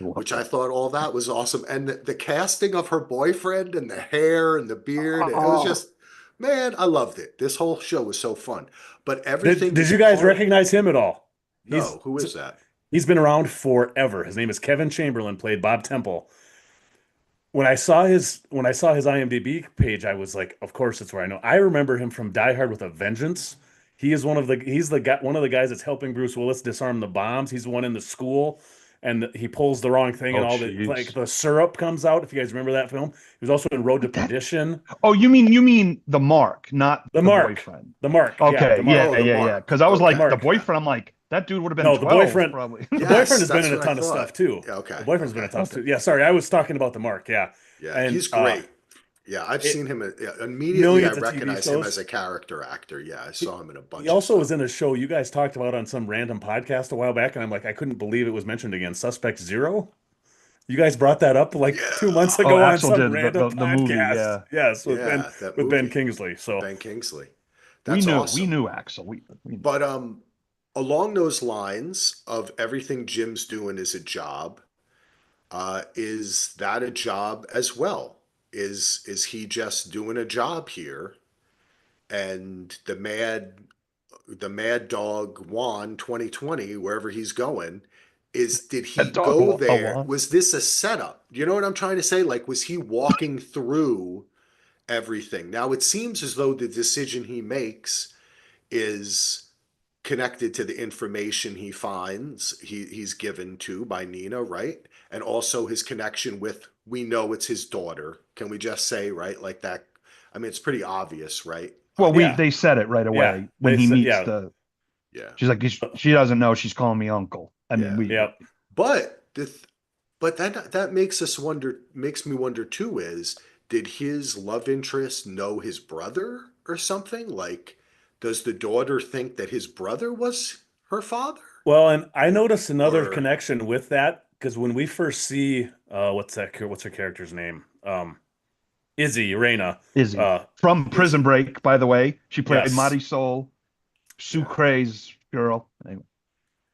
Love Which I that. thought all that was awesome. And the casting of her boyfriend and the hair and the beard, it was Oh, just, man, I loved it. This whole show was so fun. But Did everything did is you guys part. recognize him at all? He's No, who is that? he's been around forever. His name is Kevin Chamberlain, played Bob Temple. When I saw his IMDb page, I was like, of course it's where I know. I remember him from Die Hard with a Vengeance. One of the guys that's helping Bruce Willis disarm the bombs. He's the one in the school, and he pulls the wrong thing, and oh, all the like jeez. the syrup comes out. If you guys remember that film, he was also in Road to That. Perdition. Oh, you mean the Mark, not The the Mark, boyfriend. the Mark, yeah, Okay, the yeah, Oh, Mark, the yeah, yeah. Mark. Because I was the like, Okay. the Mark. Yeah. boyfriend. I'm like, that dude would have been No, the 12, boyfriend. probably. The boyfriend Yes, has been that's in a what I ton of thought. stuff too. Yeah, The okay. boyfriend's been in Okay. a ton of Okay. stuff. Yeah, sorry, I was talking about the Mark. Yeah, Yeah, and he's great. Yeah, I've it seen him. Yeah, immediately, I millions of TV recognize him as shows. a character actor. Yeah, I He, saw him in a he bunch of also stuff. was in a show you guys talked about on some random podcast a while back, and I'm like, I couldn't believe it was mentioned again. Suspect Zero. You guys brought that up like 2 months Yeah, Oh, ago on Axel some did random the movie. podcast. Yeah, Yes, yeah, that with Ben movie, Kingsley. So Ben Kingsley. we That's knew, we awesome. knew Axel. We knew. But along those lines of everything Jim's doing is a job, is that a job as well? Is he just doing a job here? And the Mad Dog Juan 2020, wherever he's going, did he That dog go a there? lot. Was this a setup? You know what I'm trying to say? Like, was he walking through everything? Now it seems as though the decision he makes is connected to the information he finds he's given to by Nina, right? And also his connection with, we know it's his daughter. Can we just say, right? Like that. I mean, it's pretty obvious, right? Well, yeah, they said it right yeah, away when they he said meets yeah, the. Yeah. She's like, she doesn't know. She's calling me uncle. I mean, Yeah. we. yeah. But but that makes us wonder, makes me wonder too, is did his love interest know his brother or something? Like, does the daughter think that his brother was her father? Well, and I noticed another Or connection with that because when we first see what's her character's name? Izzy Reina. Izzy Uh, from is Prison he? Break, by the way. She played yes. Marisol, Yeah. Sucre's girl. Anyway.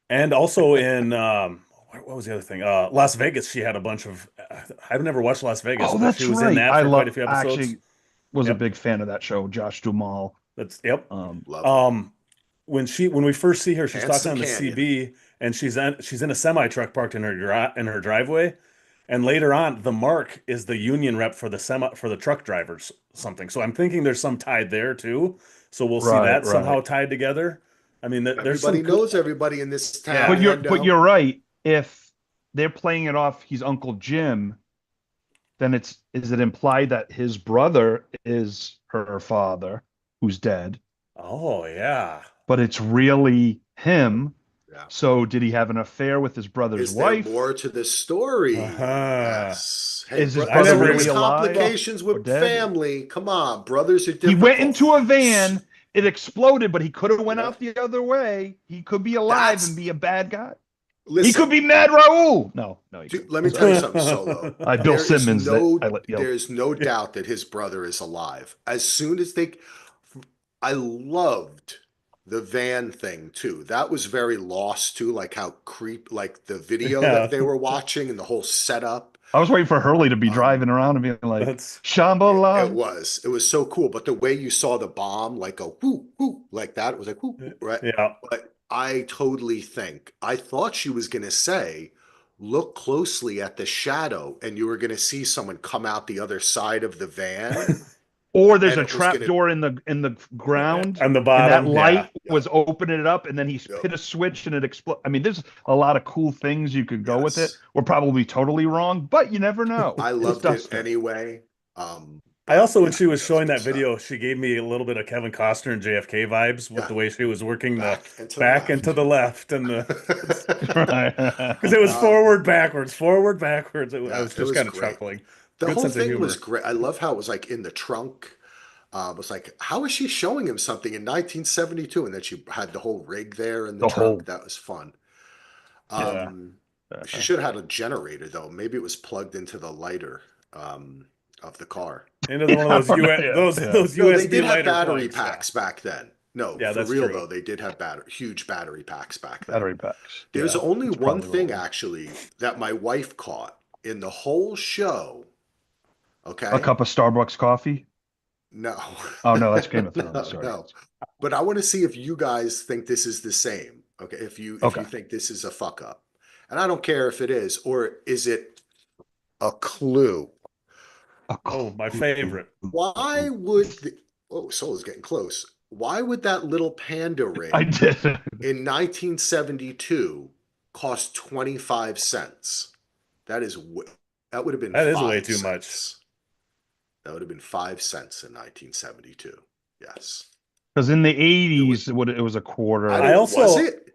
And also in what was the other thing? Las Vegas, she had a bunch of. I've never watched Las Vegas, Oh, but she that's was in right. that I for quite love. a few I episodes. actually was a Yep, big fan of that show. Josh Duhamel. yep. Um, Love it. Um, when we first see her, she's talking Handsome on the Canyon. CB, and she's in a semi truck parked in her driveway. And later on, the Mark is the union rep for the truck drivers something. So I'm thinking there's some tied there too. So we'll see right, that somehow right. tied together. I mean, there's some Everybody cool. knows everybody in this But town, Yeah. you're Hendo. right. If they're playing it off, he's Uncle Jim, then is it implied that his brother is her father, who's dead, Oh yeah. but it's really him? Yeah. So did he have an affair with his brother's Is there wife? more to the story? Uh-huh. Yes. Hey, Is his I brother never serious really even. alive Well, complications or with dead? family. Come on, brothers are He went difficult. into a van, it exploded, but he could have went Yeah. out the other way. He could be alive and That's, be a bad guy. He could listen, be Mad Raoul. No, he couldn't. let me tell Sorry. you something, Solo. Bill Simmons that I let you. There's no doubt that his brother is alive. As soon as I loved the van thing too. That was very Lost too, like how like the video that yeah. they were watching and the whole setup. I was waiting for Hurley to be Um, driving around and being like, That's it Shambhala. was so cool. But the way you saw the bomb, like go whoo whoo, like that, it was like whoo, whoo, right? yeah. But I totally think I thought she was gonna say, look closely at the shadow, and you were gonna see someone come out the other side of the van, Or there's and a it was trap gonna, door in the ground, On the and that bottom, yeah. light yep, was opening it up, and then he's yep, hit a switch and it explodes. I mean, there's a lot of cool things you could go with it. yes. We're probably totally wrong, but you never know. I It's loved it Duster. anyway. I But also, when yeah, she was that was showing good that stuff. video, she gave me a little bit of Kevin Costner and JFK vibes with Yeah, the way she was working the back and to the back and to left. the left and the because it was um, forward backwards. I yeah, was it just was kind of great. chuckling. The Good whole sense of thing was humor. great. I love how it was like in the trunk. It was like, how is she showing him something in 1972? And then she had the whole rig there in the The trunk. whole, That was fun. yeah. Um, She should have had a generator though. Maybe it was plugged into the lighter of the car. Into the, one of Yeah, those U yeah, those yeah. those No, they USB did have lighter battery plugs. Yeah, packs back then. No, yeah, for that's real true. though, they did have huge battery packs back then. Battery packs. There's Yeah, only it's one probably what it thing was. actually that my wife caught in the whole show. A Okay? cup of Starbucks coffee. No. Oh no, that's Game of Thrones. No, Sorry. no. But I want to see if you guys think this is the same. Okay, if Okay. you think this is a fuck up. And I don't care if it is, or is it a clue? A Oh, my clue. favorite. Why would Soul getting close. Why would that little panda I ring did. in 1972 cost 25 cents? That is that would have been That is way 5 too much. cents. That would have been 5 cents in 1972. Yes. Because in the It would 80s, it was a quarter. I I don't was also it?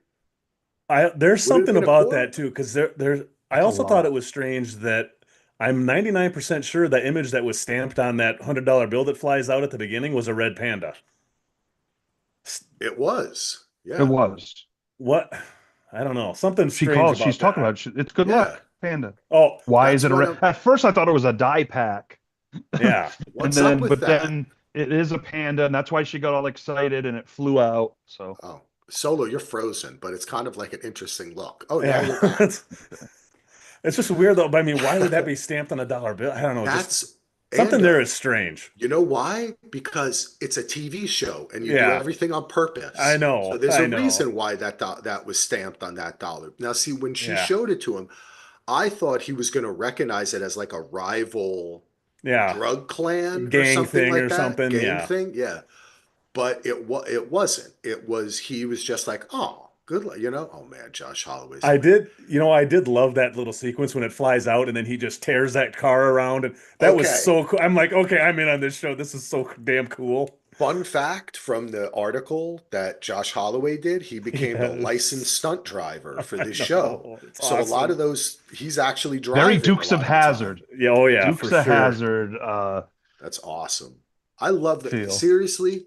there's Would it have something been a about quarter? that too, because there's I That's a also thought it lot. was strange that I'm 99% sure the image that was stamped on that $100 bill that flies out at the beginning was a red panda. It was. It Yeah. was. What? I don't know. Something strange She's about talking that. about it. It's good Yeah. luck, Panda. Oh, Why is That's it a what red? I'm At first, I thought it was a die pack. yeah. What's up with But that? then it is a panda, and that's why she got all excited and it flew out. So Oh, Solo, you're frozen, but it's kind of like an interesting look. Oh, now Yeah. you're back. It's just weird though. But I mean, why would that be stamped on a dollar bill? I don't know. Just That's something there Ando. is strange. You know why? Because it's a TV show and you do Yeah. everything on I purpose. So know. there's a I know. reason why that was stamped on that dollar. Now, see, when she Yeah. showed it to him, I thought he was going to recognize it as like a rival Yeah. drug clan or Gang something thing or like that, something. gang Yeah. thing. Yeah, but it wasn't. It was he was just like, oh, good, Oh man, Josh Holloway's I did love that little sequence when it flies out and then he just tears that car around and that was okay. so cool. I'm like, okay, I'm in on this show. This is so damn cool. Fun fact from the article that Josh Holloway did, he became the licensed Yes. stunt driver for I this show. know. It's So a lot of awesome. those, he's actually very driving a Dukes of lot of the time. Hazzard. Yeah, oh yeah, for Dukes of sure. Hazzard That's awesome. I love that. feel. Seriously,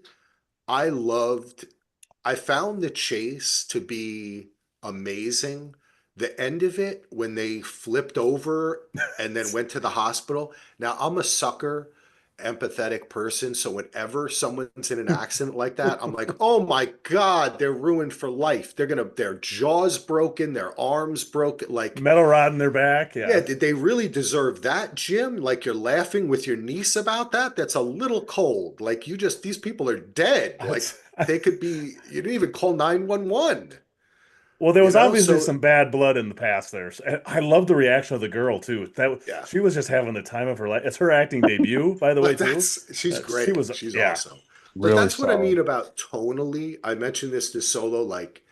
I loved, I found the chase to be amazing. The end of it, when they flipped over and then went to the hospital. Now, I'm a sucker, empathetic person. So whenever someone's in an accident like that, I'm like, oh my God, they're ruined for life. Their jaws broken, their arms broken. Like, Metal rod in their back. yeah, Yeah. did they really deserve that, Jim? Like you're laughing with your niece about that? That's a little cold. Like these people are dead. Like That's, they could be, you didn't even call 911, well, there was obviously So, some bad blood in the past there. I love the reaction of the girl too. That yeah. she was just having the time of her life. It's her acting debut, by the way, But too. she's She great. was, She's yeah, awesome. But Really that's what I solid. mean about tonally. I mentioned this to Solo, like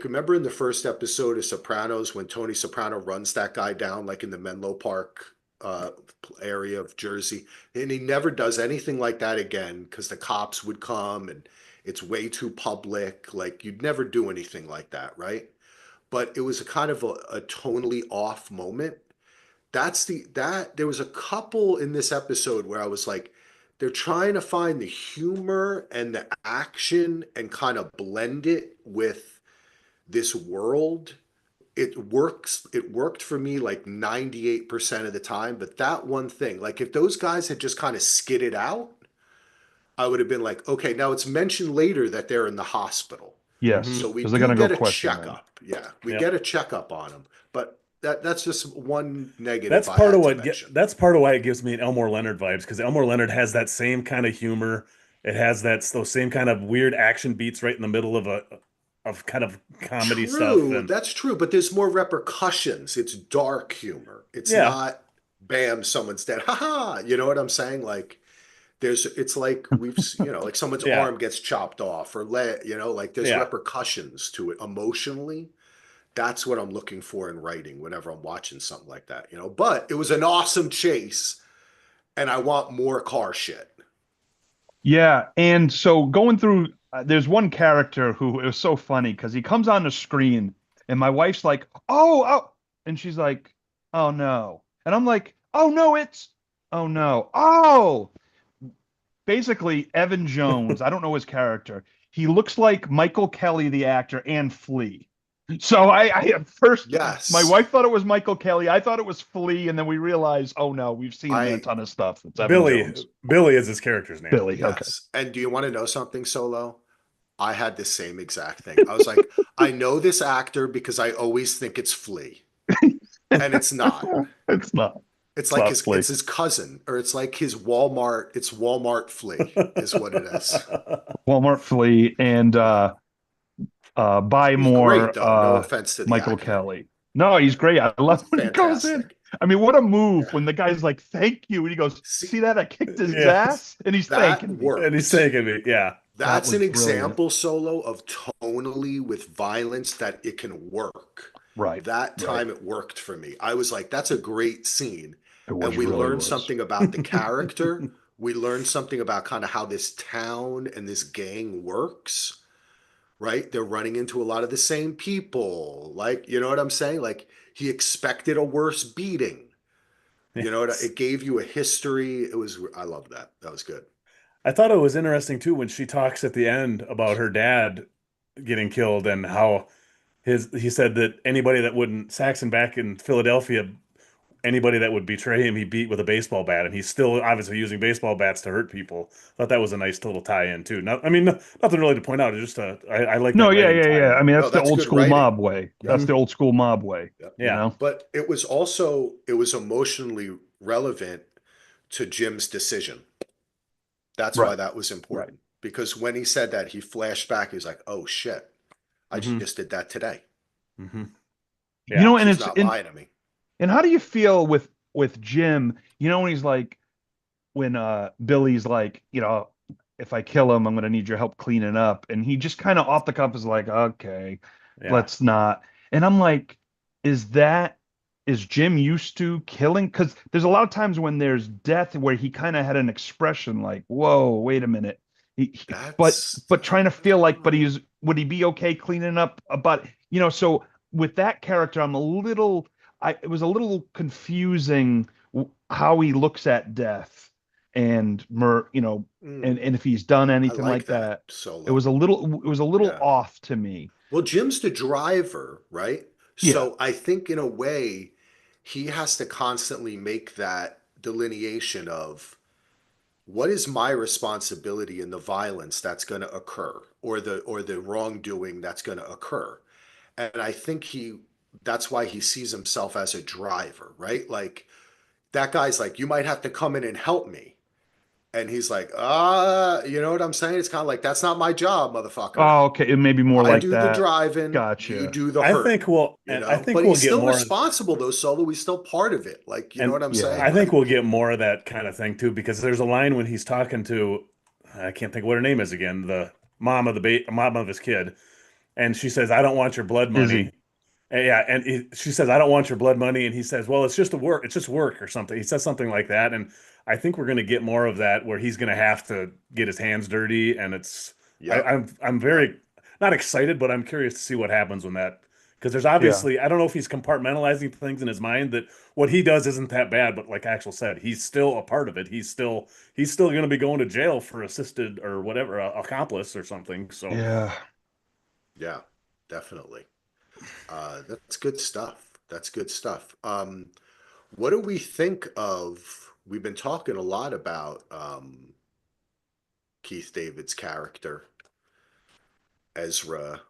remember in the first episode of Sopranos when Tony Soprano runs that guy down like in the Menlo Park uh, area of Jersey, and he never does anything like that again because the cops would come and it's way too public. Like you'd never do anything like that, right? But it was a kind of a tonally off moment. That there was a couple in this episode where I was like, they're trying to find the humor and the action and kind of blend it with this world. It worked for me like 98% of the time, but that one thing, like if those guys had just kind of skidded out, I would have been like, okay, now it's mentioned later that they're in the hospital. hmm Yes, So we because they're do gonna go get a question them. checkup. Yeah, we yep. get a checkup on them, but that's just one negative That's I part of had to what mention. that's part of why it gives me an Elmore Leonard vibes because Elmore Leonard has that same kind of humor. It has those same kind of weird action beats right in the middle of kind of comedy stuff True, and that's true, but there's more repercussions. It's dark humor. It's yeah. not bam, someone's dead. Ha ha. You know what I'm saying? Like it's like like someone's Yeah. arm gets chopped off or like there's Yeah. repercussions to it emotionally. That's what I'm looking for in writing whenever I'm watching something like that. But it was an awesome chase and I want more car shit. Yeah, and so going through, there's one character who it was so funny because he comes on the screen, and my wife's like, "Oh, oh," and she's like, "Oh no," and I'm like, "Oh no, oh no, oh." Basically, Evan Jones. I don't know his character. He looks like Michael Kelly, the actor, and Flea. So I at first, my Yes. wife thought it was Michael Kelly. I thought it was Flea, and then we realized, oh no, we've seen him in a I ton of stuff. It's Evan Billy. Jones. Billy is his character's name. Billy. Okay. yes. And do you want to know something, Solo? I had the same exact thing. I was like, I know this actor because I always think it's Flea, and it's not. It's not. It's It's like not his Flea. it's his cousin, or it's like his Walmart. It's Walmart Flea, is what it is. Walmart Flea and buy He's great more though. No offense to the Michael actor. Kelly. No, he's great. I He's love when he goes in. fantastic. I mean, what a move Yeah. when the guy's like, "Thank you," and he goes, See, "See that? I kicked his Yes. ass, and he's that thanking me." And he's worked. taking me. Yeah. That That's was an brilliant. example, Solo, of tonally with violence that it can work. Right, That right. time it worked for me. I was like, that's a great scene. It And was we really learned was. something about the character. We learned something about kind of how this town and this gang works, right? They're running into a lot of the same people. Like, you know what I'm saying? Like, he expected a worse beating. You know, Yes. it gave you a history. It was, I love that. That was good. I thought it was interesting too when she talks at the end about her dad getting killed and how he said that anybody that wouldn't Saxon back in Philadelphia, anybody that would betray him, he beat with a baseball bat, and he's still obviously using baseball bats to hurt people. Thought that was a nice little tie-in too. Not, I mean, nothing really to point out. It's just I like No, that yeah, writing yeah, yeah. I tie-in. mean, No, that's the that's old good school writing. mob way. Yep. That's the old school mob way, Yep. you Yeah, know? But it was also, it was emotionally relevant to Jim's decision. That's why Right, that was right. important. Because when he said that, he flashed back. He was like, oh shit, I hmm just did that today. hmm You yeah. know, and She's it's not lying to me. and how do you feel with Jim? You know, when he's like when Billy's like, if I kill him, I'm gonna need your help cleaning up. And he just kind of off the cuff is like, okay, Yeah. let's not. And I'm like, is that is Jim used to killing? Because there's a lot of times when there's death where he kind of had an expression like, whoa, wait a minute. But That's trying to feel like, but he's would he be okay cleaning up? But so with that character, it was a little confusing how he looks at death and and if he's done I anything like like that that. Solo. It was a little Yeah. off to me. Well, Jim's the driver, right? Yeah. So I think in a way, he has to constantly make that delineation of what is my responsibility in the violence that's going to occur, or the wrongdoing that's going to occur. And I think that's why he sees himself as a driver, right? Like, that guy's like, you might have to come in and help me. And he's like, you know what I'm saying? It's kind of like, that's not my job, motherfucker. Oh, okay. It may be more I like do the that. driving, you Gotcha. do the I hurting, think we'll you and I know? think But we'll he's get still more responsible though, Solo. He's still part of it. Like, you know and what I'm Yeah. saying? I think we'll Like, get more of that kind of thing too because there's a line when he's talking to I can't think what her name is again, the mom of his kid, and she says, "I don't want your blood money." Izzy. And yeah, and she says, "I don't want your blood money," and he says, "Well, it's just work or something." He says something like that, and I think we're going to get more of that where he's going to have to get his hands dirty, and yep, I'm yep, very not excited, but I'm curious to see what happens when that because there's Yeah. obviously I don't know if he's compartmentalizing things in his mind that what he does isn't that bad, but like Axel said, he's still a part of it. He's still going to be going to jail for assisted or whatever, accomplice or something. So Yeah. yeah, definitely. That's good stuff. That's good stuff. What do we think of? We've been talking a lot about Keith David's character, Ezra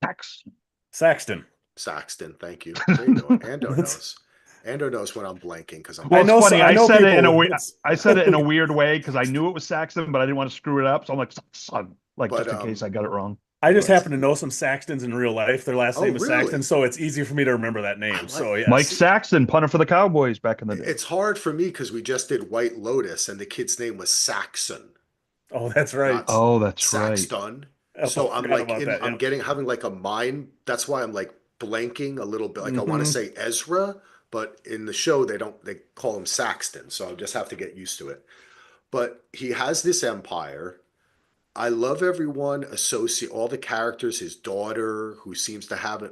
Tax. Saxton. Saxton. Thank you. There you go. Ando knows. Ando knows when I'm blanking because I'm Well, it's funny. I know people. I said it in a weird way because I knew it was Saxon, but I didn't want to screw it up. So I'm like, son, like But just in case I got it wrong. I just but happen to know some Saxtons in real life. Their last oh name is Saxton, really? so it's easy for me to remember that I name. like So Mike yes. see. Saxon, punter for the Cowboys back in the day. It's hard for me because we just did White Lotus and the kid's name was Saxon, Oh, that's right. not Oh, that's right. Saxton. Oh, I So I'm forgot like about that. I'm Yep. getting having like a mind. That's why I'm like blanking a little bit. Like, I want to hmm say Ezra, but in the show they call him Saxton. So I just have to get used to it. But he has this empire. I love everyone associate all the characters. His daughter, who seems to have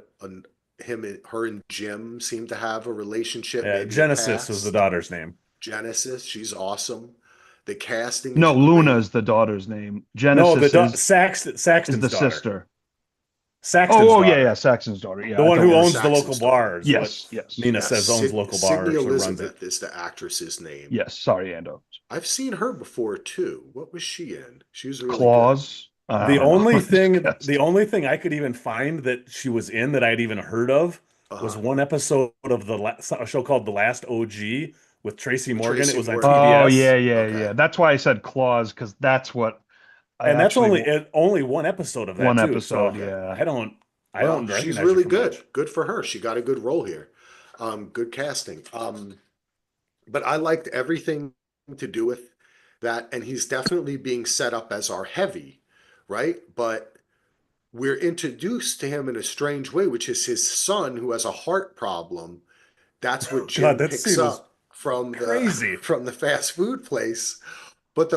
her and Jim seem to have a relationship, Yeah, maybe a Genesis was the past. daughter's name. Genesis, she's awesome. The casting is No, Luna great. is the daughter's name. No, Genesis is Saxton's the daughter. sister. Saxton's Oh, yeah, daughter. yeah, Saxon's daughter. Yeah, The I one thought who you were owns saying. the local Saxon's daughter. bars. What Yes, yes, Nina says owns the local Sydney bars, or runs it. Elizabeth is the actress's name. yes. Sorry, Ando. I've seen her before too. What was she in? She was really good. Claws. I don't know. The only thing I could even find that she was in that I'd even heard of was Uh-huh. one episode of a show called The Last OG with Tracy With Morgan. It Tracy was on Morgan. Oh, TBS, yeah, yeah, Okay. yeah. That's why I said claws, because that's what I and that's actually only one episode of that one too. episode. So Okay. Yeah. I Well, don't she's recognize her really from good. much. Good for her. She got a good role here. Good casting. But I liked everything to do with that, and he's definitely being set up as our heavy, right? But we're introduced to him in a strange way, which is his son who has a heart problem. That's what God, Jim that picks scene was up from the crazy. from the fast food place. But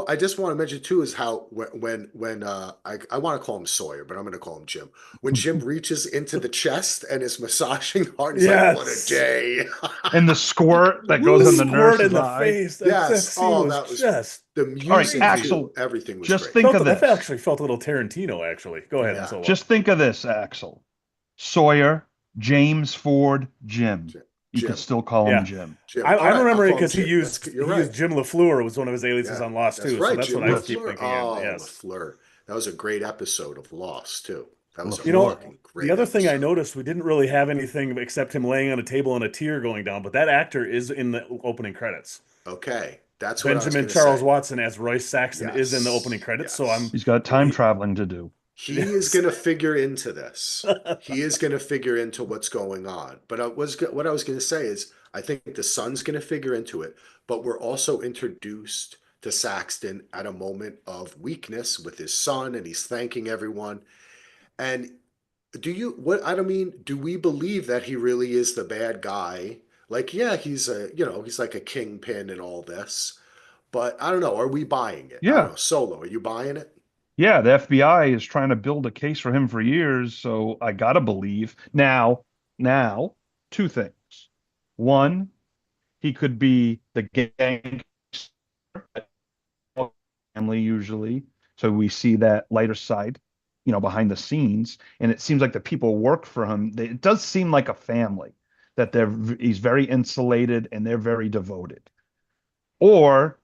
I just want to mention too is how when I want to call him Sawyer, but I'm going to call him Jim. When Jim reaches into the chest and is massaging the heart, he's like, "What a Yes. day!" And the squirt that The goes in the Woo! squirt in nurse's the eye. face. That Yes. scene Oh, was that was just the All right, music crazy. too. Axel, Everything was just great. think of That this. actually felt a little Tarantino, actually. Go ahead, Yeah. Solo. Just think of this, Axel. Sawyer, James Ford, Jim. You could Jim. still call him Yeah. Jim. Jim. All I'm right, I'll remembering call him because Jim. You're he right. used Jim LaFleur was one of his aliases Yeah, on Lost that's too. So right. that's what Jim I Yes. keep LaFleur. thinking of. Oh, Yes. LaFleur. That was a great episode of Lost too. That was a You know, LaFleur. fucking the great other thing I episode. noticed, we didn't really have anything except him laying on a table and a tear going down, but that actor is in the opening credits. Okay, that's what I was Benjamin going to Charles say. Watson as Royce Saxon is in the opening Yes, credits. So yes. He's got time he, traveling to do. He is yes. going to figure into this. He is going to figure into what's going on. But what I was going to say is, I think the son's going to figure into it. But we're also introduced to Saxton at a moment of weakness with his son, and he's thanking everyone. And I don't mean, do we believe that he really is the bad guy? Like, yeah, he's like a kingpin and all this. But I don't know. Are we buying it? I don't Yeah. know. Solo, are you buying it? Yeah, the FBI is trying to build a case for him for years, so I gotta believe. Now, two things. One, he could be the gang family usually. So we see that lighter side, behind the scenes. And it seems like the people who work for him, it does seem like a family, that he's very insulated and they're very devoted. Or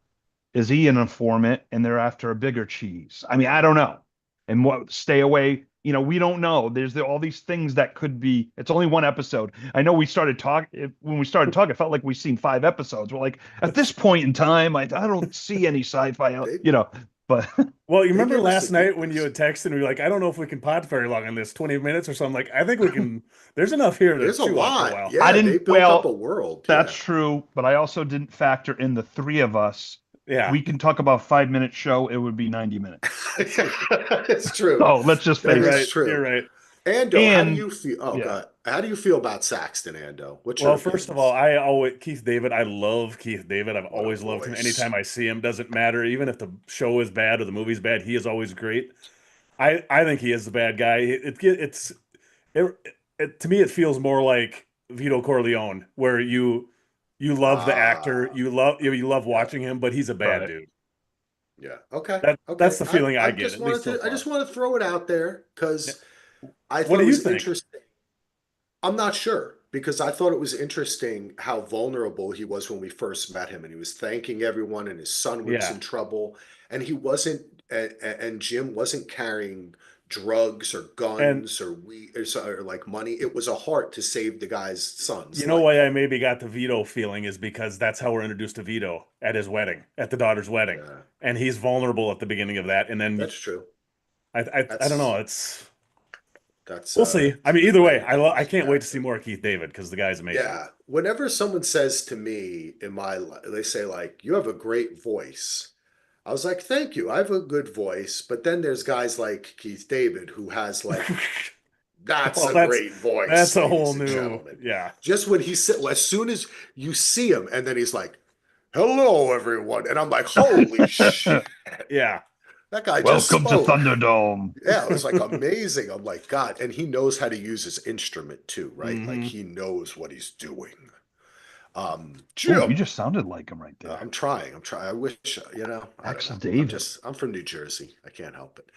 is he an informant and they're after a bigger cheese? I mean, I don't know. And stay away. We don't know. There's all these things that could be. It's only one episode. I know when we started talking, it felt like we've seen 5 episodes. We're like, at this point in time, I don't see any sci-fi, They but Well, you they remember gave us a last night good when you piece. had texted and we were like, I don't know if we can pod very long on this, 20 minutes or something. Like, I think we can, there's enough here to There's a chew on for a lot. while. I Yeah, they didn't. built up a Well, world. that's Yeah. true, but I also didn't factor in the three of us. Yeah. We can talk about 5 minute show. It would be 90 minutes. It's true. So let's just That You're face is it. right. You're true. right. Ando, how do And you feel? Oh, yeah, God. How do you feel about Saxton, Ando? What's your Well, first of all, opinions? Keith David, I love Keith David. I've What a always loved him. voice. Anytime I see him, doesn't matter. Even if the show is bad or the movie's bad, he is always great. I think he is the bad guy. It, to me, it feels more like Vito Corleone, where you love the actor, Ah, you love yeah, watching him, but he's a bad right. dude. yeah. Okay, That's okay. the feeling I I get, just at least wanted so I far. just want to throw it out there Yeah. because I What thought do it you was think? interesting. I'm not sure because I thought it was interesting how vulnerable he was when we first met him, and he was thanking everyone, and his son was Yeah, in trouble, and he wasn't, and Jim wasn't carrying drugs or and guns or or like money. It was a heart to save the guy's you son's know why I life. maybe got the Vito feeling is because that's how we're introduced to Vito at his wedding, at the daughter's wedding, Yeah, and he's vulnerable at the beginning of that, and then that's true. I don't know. That's that's We'll see. I a mean, good either way way, to look at I his can't wait to see character. more Keith David because the guy's amazing. Yeah. Whenever someone says to me they say like, you have a great voice. I was like, thank you. I have a good voice. But then there's guys like Keith David who has like, that's Well, a great voice, that's a whole ladies and new, gentlemen. yeah, Just when as soon as you see him and then he's like, hello, everyone. And I'm like, holy shit. yeah. That guy just Welcome to spoke. Thunderdome. Yeah, it was like amazing. I'm like, God. And he knows how to use his instrument too, right? Like Hmm. he knows what he's doing. Oh, you Jim, just sounded like him right there. I'm trying. I'm trying. I wish, I don't Axel know. David. I'm from New Jersey. I can't help it.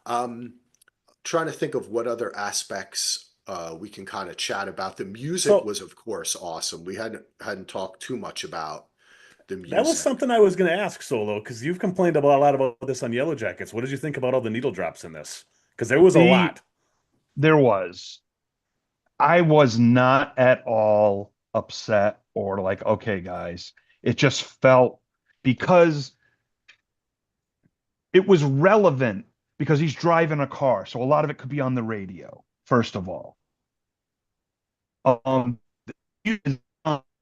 Um, trying to think of what other aspects we can kind of chat about. The music So was, of course, awesome. We hadn't talked too much about the that was music. something I was going to ask Solo because you've complained about a lot about this on Yellow Jackets. What did you think about all the needle drops in this? Because there was a The lot. there was. I was not at all upset or like, okay, guys. It just felt because it was relevant because he's driving a car. So a lot of it could be on the radio, first of all. Um,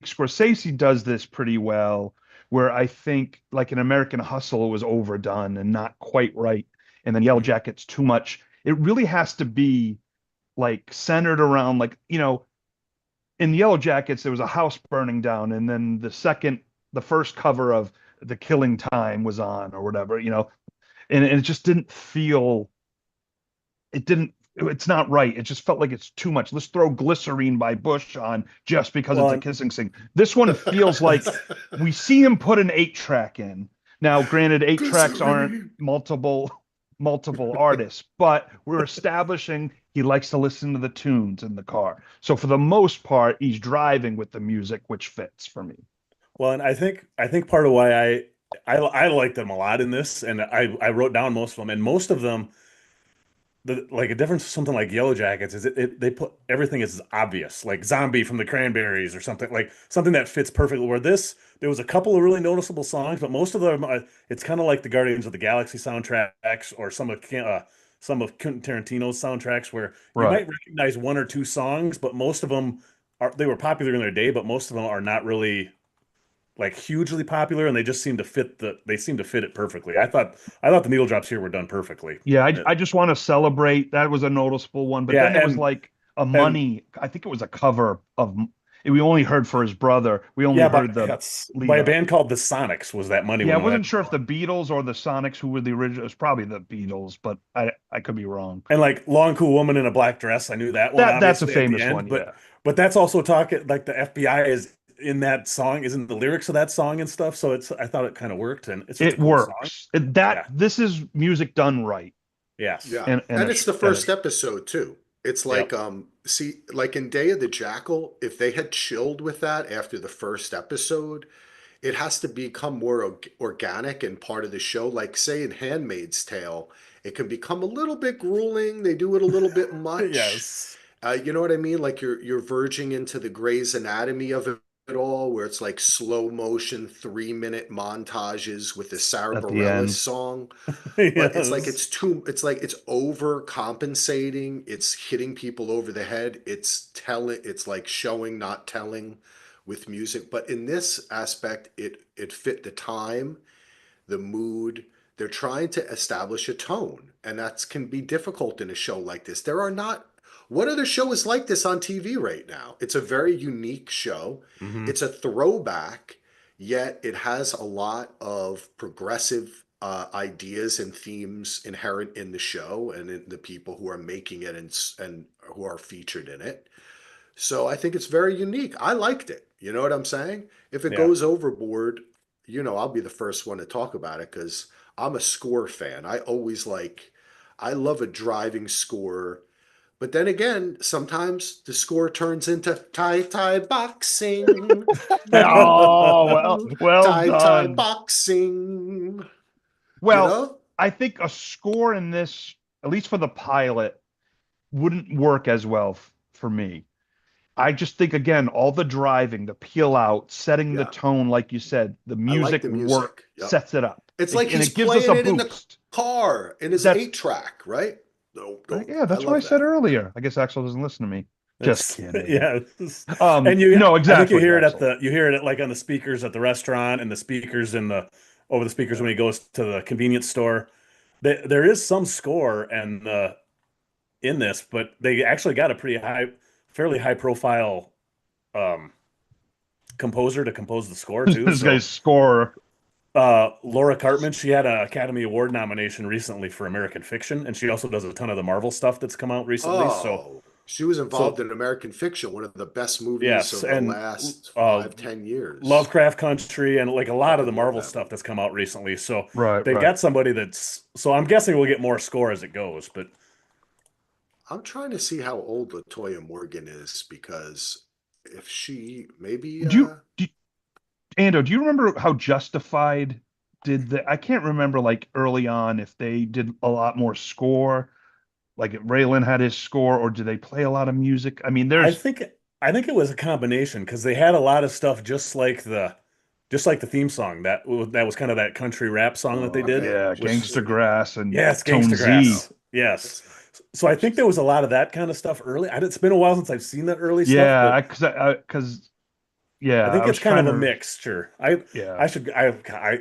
Scorsese does this pretty well, where I think like an American Hustle was overdone and not quite right, and then Yellow Mhm. Jackets too much. It really has to be like centered around like in Yellow Jackets there was a house burning down, and then the first cover of The Killing Time was on or whatever, and it just didn't feel it didn't it's not right. It just felt like it's too much. Let's throw Glycerine by Bush on just because it's a Well, kissing scene. This one feels like we see him put an 8 track in. Now, granted, 8 tracks aren't Glycerine. multiple artists, but we're establishing he likes to listen to the tunes in the car. So for the most part, he's driving with the music, which fits for me. and I think part of why I liked them a lot in this, and I wrote down most of them, and most of them like a difference with something like Yellow Jackets is they put everything is obvious, like Zombie from the Cranberries or something like something that fits perfectly. Where this, there was a couple of really noticeable songs, but most of them, it's kind of like the Guardians of the Galaxy soundtracks or some of Quentin Tarantino's soundtracks, where you Right. might recognize one or two songs, but most of them are they were popular in their day, but most of them are not really like hugely popular, and they just seem to fit they seem to fit it perfectly. I thought the needle drops here were done perfectly. Yeah, I just want to celebrate. That was a noticeable one. But Yeah, then there was like a and money, I think it was a cover of, we only heard for his brother. We only yeah, heard the by lead a up. band called the Sonics was that money Yeah, I one that wasn't sure if the Beatles or the Sonics who were the original. It was probably the Beatles, but I could be wrong. and like Long Cool Woman in a Black Dress. I knew that one That's a obviously at the famous one. end, Yeah, but that's also talking like the FBI is in that song, is in the lyrics of that song and stuff. So I thought it kind of worked, and it's just a it cool song. works. Yeah. This is music done right, Yes. Yeah. and And it's the first episode too. It's like Yep. see, like in Day of the Jackal, if they had chilled with that after the first episode, it has to become more organic and part of the show. Like say in Handmaid's Tale, it can become a little bit grueling. They do it a little bit much. Yes. You know what I mean? Like you're verging into the Grey's Anatomy of it all, where it's like slow motion 3 minute montages with the Sarah at the Bareilles end. song. But it's like Yes. it's like it's overcompensating. It's hitting people over the head. It's like showing, not telling with music. But in this aspect, it fit the time, the mood. They're trying to establish a tone, and that can be difficult in a show like this. There are not What other show is like this on TV right now? It's a very unique show. Hmm. It's a throwback, yet it has a lot of progressive ideas and themes inherent in the show and in the people who are making it and who are featured in it. So I think it's very unique. I liked it. You know what I'm saying? If it Yeah. goes overboard, I'll be the first one to talk about it because I'm a score fan. I love a driving score. But then again, sometimes the score turns into Thai boxing. Oh, Ooh, well Thai done. boxing. You Well, know? I think a score in this, at least for the pilot, wouldn't work as well for me. I just think again, all the driving, the peel out, setting the Yeah. tone, like you said, the I like music the work music. Yep. sets it up. It's like And he's it gives us a playing it in the boost. car in his That's 8 track, right? No, no, yeah, I that's what I love said that. earlier. I guess Axel doesn't listen to me. Just It's kidding. yeah, and No, I think exactly, Axel. you hear it like on the speakers at the restaurant and the speakers in the over the speakers Yeah. when he goes to the convenience store. There is some score and in this, but they actually got a fairly high profile um, composer to compose the score too. This guy's So score. Laura Cartman, she had an Academy Award nomination recently for American Fiction, and she also does a ton of the Marvel stuff that's come out recently. Oh, she was So involved in American Fiction, one of the best movies yes, of the and last uh, 5, 10 years. Lovecraft Country and like a lot of the Fucking love Marvel that stuff movie. that's come out recently. So Right, they've right. got somebody that's so I'm guessing we'll get more score as it goes, but I'm trying to see how old Latoya Morgan is because if she maybe Do you, Ando, do you remember how Justified did the? I can't remember like early on if they did a lot more score, like if Raylan had his score, or do they play a lot of music? I mean, I there's think I think it was a combination because they had a lot of stuff just like the theme song that was kind of that country rap song that oh they did, okay, yeah, which Gangsta interesting. Grass and yes, Tone Gangsta Z. Grass. Yes. That's So I think there interesting. was a lot of that kind of stuff early. It's been a while since I've seen that early stuff, Yeah, but because yeah, I think I was it's kind trying of a to mixture. yeah, I should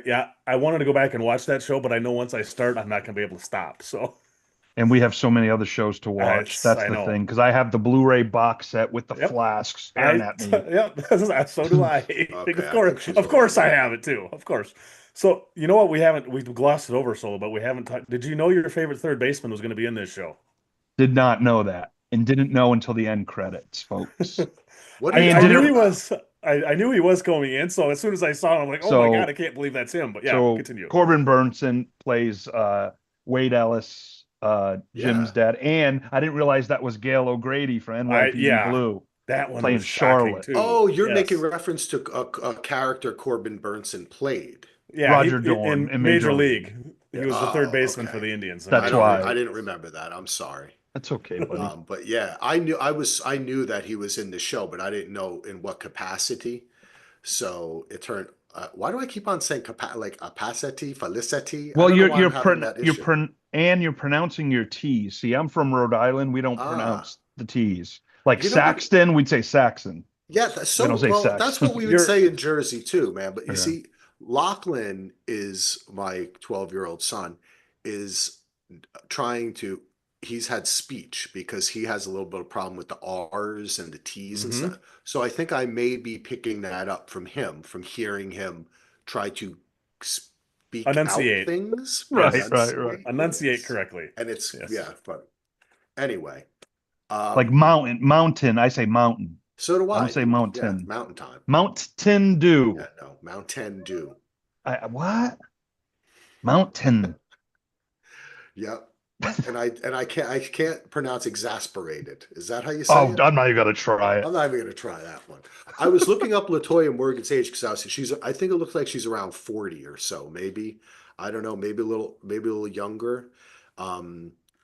yeah, I wanted to go back and watch that show, but I know once I start, I'm not gonna be able to stop. So and we have so many other shows to watch. That's I the know. thing because I have the Blu-ray box set with the Yep. flask staring at me. Yep, so do I. Okay, I think she's Of right. course I have it too. Of course. So you know what we've glossed it over solo, but we haven't talked. Did you know your favorite third baseman was going to be in this show? Did not know that and didn't know until the end credits, folks. What are you And I knew talking didn't he about? was. I knew he was going in. So as soon as I saw him, I'm like, oh my god, I so can't believe that's him. But yeah, so continue. Corbin Burnson plays Wade Ellis, Jim's Yeah. dad, and I didn't realize that was Gail O'Grady for NYPD Yeah, Blue that one playing was shocking Charlotte. too. Oh, you're making Yes. reference to a character Corbin Burnson played. Yeah, he Roger Dorn in in Major Major League. League, he Yeah, was the third Oh, baseman for okay. the Indians in that's Major League. I why. didn't remember that. I'm sorry. That's okay, buddy. But yeah, I knew that he was in the show, but I didn't know in what capacity. So it turned. Why do I keep on saying like opacity, felicity? I Well, don't know why I'm having that issue. you're pronouncing your T's. See, I'm from Rhode Island. We don't Ah, pronounce the T's. Like you know what? Saxton, we'd say Saxon. Yeah, We don't say well. That's what Saxon. we would You're say in Jersey too, man. But you Yeah. see, Lachlan is my 12-year-old son is trying to. He's had speech because he has a little bit of problem with the R's and the T's and hmm stuff. So I think I may be picking that up from him, from hearing him try to speak out enunciate. things, Right, Yes, right, right. enunciate enunciate words, correctly. and it's Yes. yeah. But anyway, Like um, mountain. I say mountain. so do I don't I, say dude. Yeah, mountain. Mountain Time. Mountain Dew. Yeah, no, Mountain Dew. What? Mountain. Yep. And I can't pronounce exasperated. Is that how you say Oh, it? I'm not even gonna try it. I'm not even gonna try that one. I was looking up Latoya Morgan's age because I think it looks like she's around 40 or so, maybe. I don't know, maybe a little younger.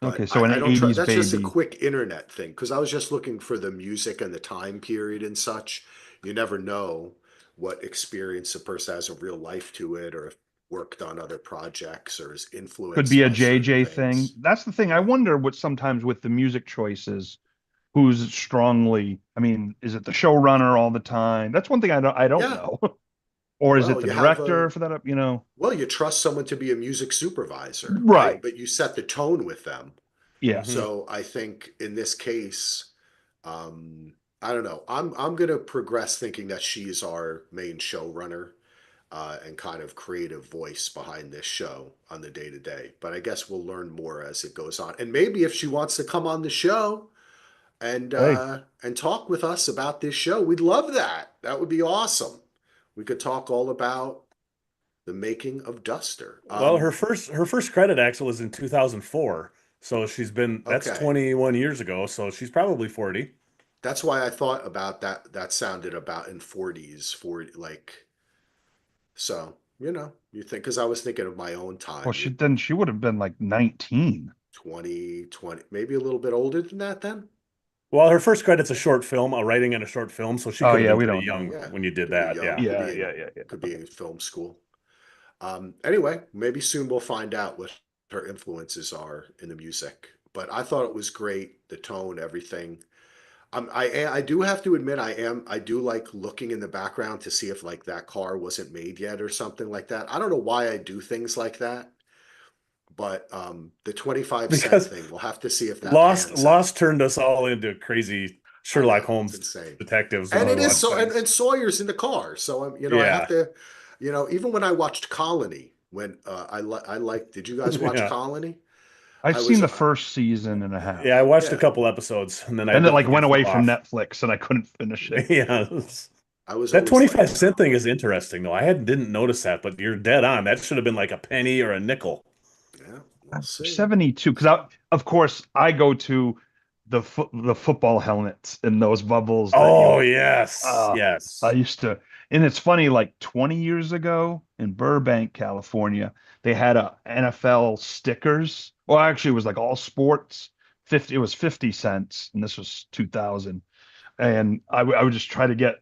Okay, But so an I don't try. 80s That's just a baby. quick internet thing because I was just looking for the music and the time period and such. You never know what experience a person has in real life to it, or if worked on other projects, or is Could be influenced a by certain JJ thing. things. That's the thing. I wonder what sometimes with the music choices, who's strongly, I mean, is it the showrunner all the time? That's one thing I don't Yeah. know. Or is it Well, the you have director a for that? well, you trust someone to be a music supervisor, right? Right. But you set the tone with them. Yeah. hmm So I think in this case, um, I don't know. I'm gonna progress thinking that she's our main showrunner and kind of creative voice behind this show on the day to day. But I guess we'll learn more as it goes on. And maybe if she wants to come on the show Hey, and talk with us about this show, we'd love that. That would be awesome. We could talk all about the making of Duster. Well, her first credit Axel is in 2004. So that's Okay. 21 years ago, so she's probably 40. That's why I thought about that. That sounded about in 40s, 40, like, so, you think, because I was thinking of my own well, time. she You then she would have been like 19. 20, maybe a little bit older than that then? Well, her first credit's a short film, a writing in a short film, so she Oh could have yeah, been we pretty don't know. young Yeah. when you did Could be that. young, Yeah. Yeah, yeah, yeah, yeah. could be in film school. Anyway, maybe soon we'll find out what her influences are in the music. But I thought it was great, the tone, everything. I do have to admit I do like looking in the background to see if like that car wasn't made yet or something like that. I don't know why I do things like that, but the 25 cent Because thing, we'll have to see if that pans out. Lost turned us all into crazy I Sherlock know, it's Holmes insane. detectives when And we it is watched so things. and Sawyer's in the car. So I have Yeah. to, even when I watched Colony, when I like did you guys watch Yeah. Colony? I've I seen was the first season and a Yeah, I half. watched a yeah, couple episodes and then Then it like think I went away fell from off. Netflix and I couldn't finish it. Yeah. I was That always like 25-cent thing is interesting though. I hadn't didn't notice that, but you're dead on. That should have been like a penny or a nickel. yeah, we'll see. 72, because of course I go to the football helmets in those bubbles that Oh, you yes. I Yes. used to, and it's funny, like 20 years ago in Burbank, California, they had a NFL stickers. Well, actually, it was like all sports. It was 50 cents, and this was 2000. And I would just try to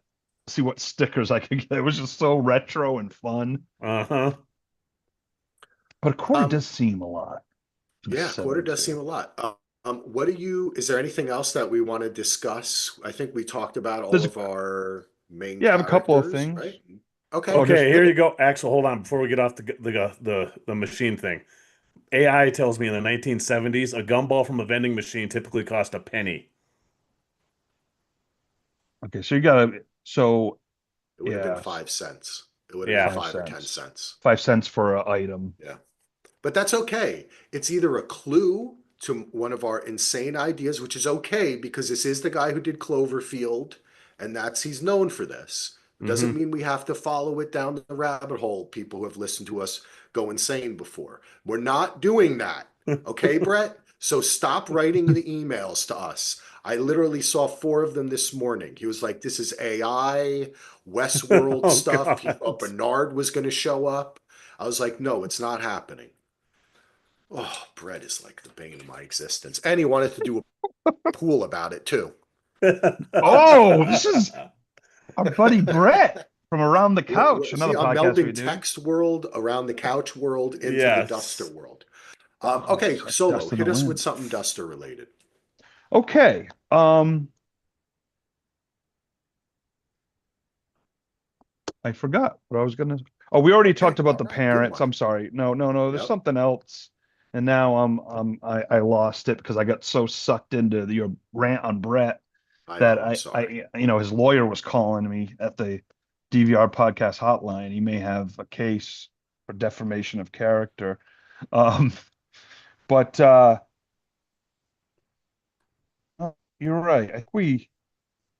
see what stickers I could get. It was just so retro and fun. Uh-huh. But a quarter Um, does seem a lot for yeah, quarter does seem 72. a lot. Is there anything else that we want to discuss? I think we talked about all There's, of our main yeah, I have a couple of characters, things. right? Okay, Oh, Okay, here there's you go. Axel, hold on before we get off the machine thing. AI tells me in the 1970s, a gumball from a vending machine typically cost a penny. okay. So you gotta, so it would have been yeah, 5 cents. It would have been Yeah. 5 or 10 5 cents, cents. 5 cents for an item. Yeah. But that's okay. It's either a clue to one of our insane ideas, which is okay because this is the guy who did Cloverfield, and he's known for this. It doesn't Hmm. mean we have to follow it down the rabbit hole. People who have listened to us go insane before. We're not doing that. Okay, Brett? So stop writing the emails to us. I literally saw 4 of them this morning. He was like, this is AI, Westworld Oh stuff. He God. thought Bernard was going to show up. I was like, no, it's not happening. Oh, bread is like the bane of my existence. And he wanted to do a pool about it too. Oh, this is our buddy Brett from Around the Couch, See, another I'm podcast we melding do. text world around the couch world into the Duster Yes. world. Oh, Okay, like Solo, dust in the hit us with wind. something Duster related. Okay. I forgot what I was gonna. Oh, we already Okay, talked about all the right, good parents. one. I'm sorry. No, no, no. There's Yep, something else. And now I lost it because I got so sucked into your rant on Brett I that know, I'm sorry. his lawyer was calling me at the DVR podcast hotline. He may have a case for defamation of character. Um, but you're right. I think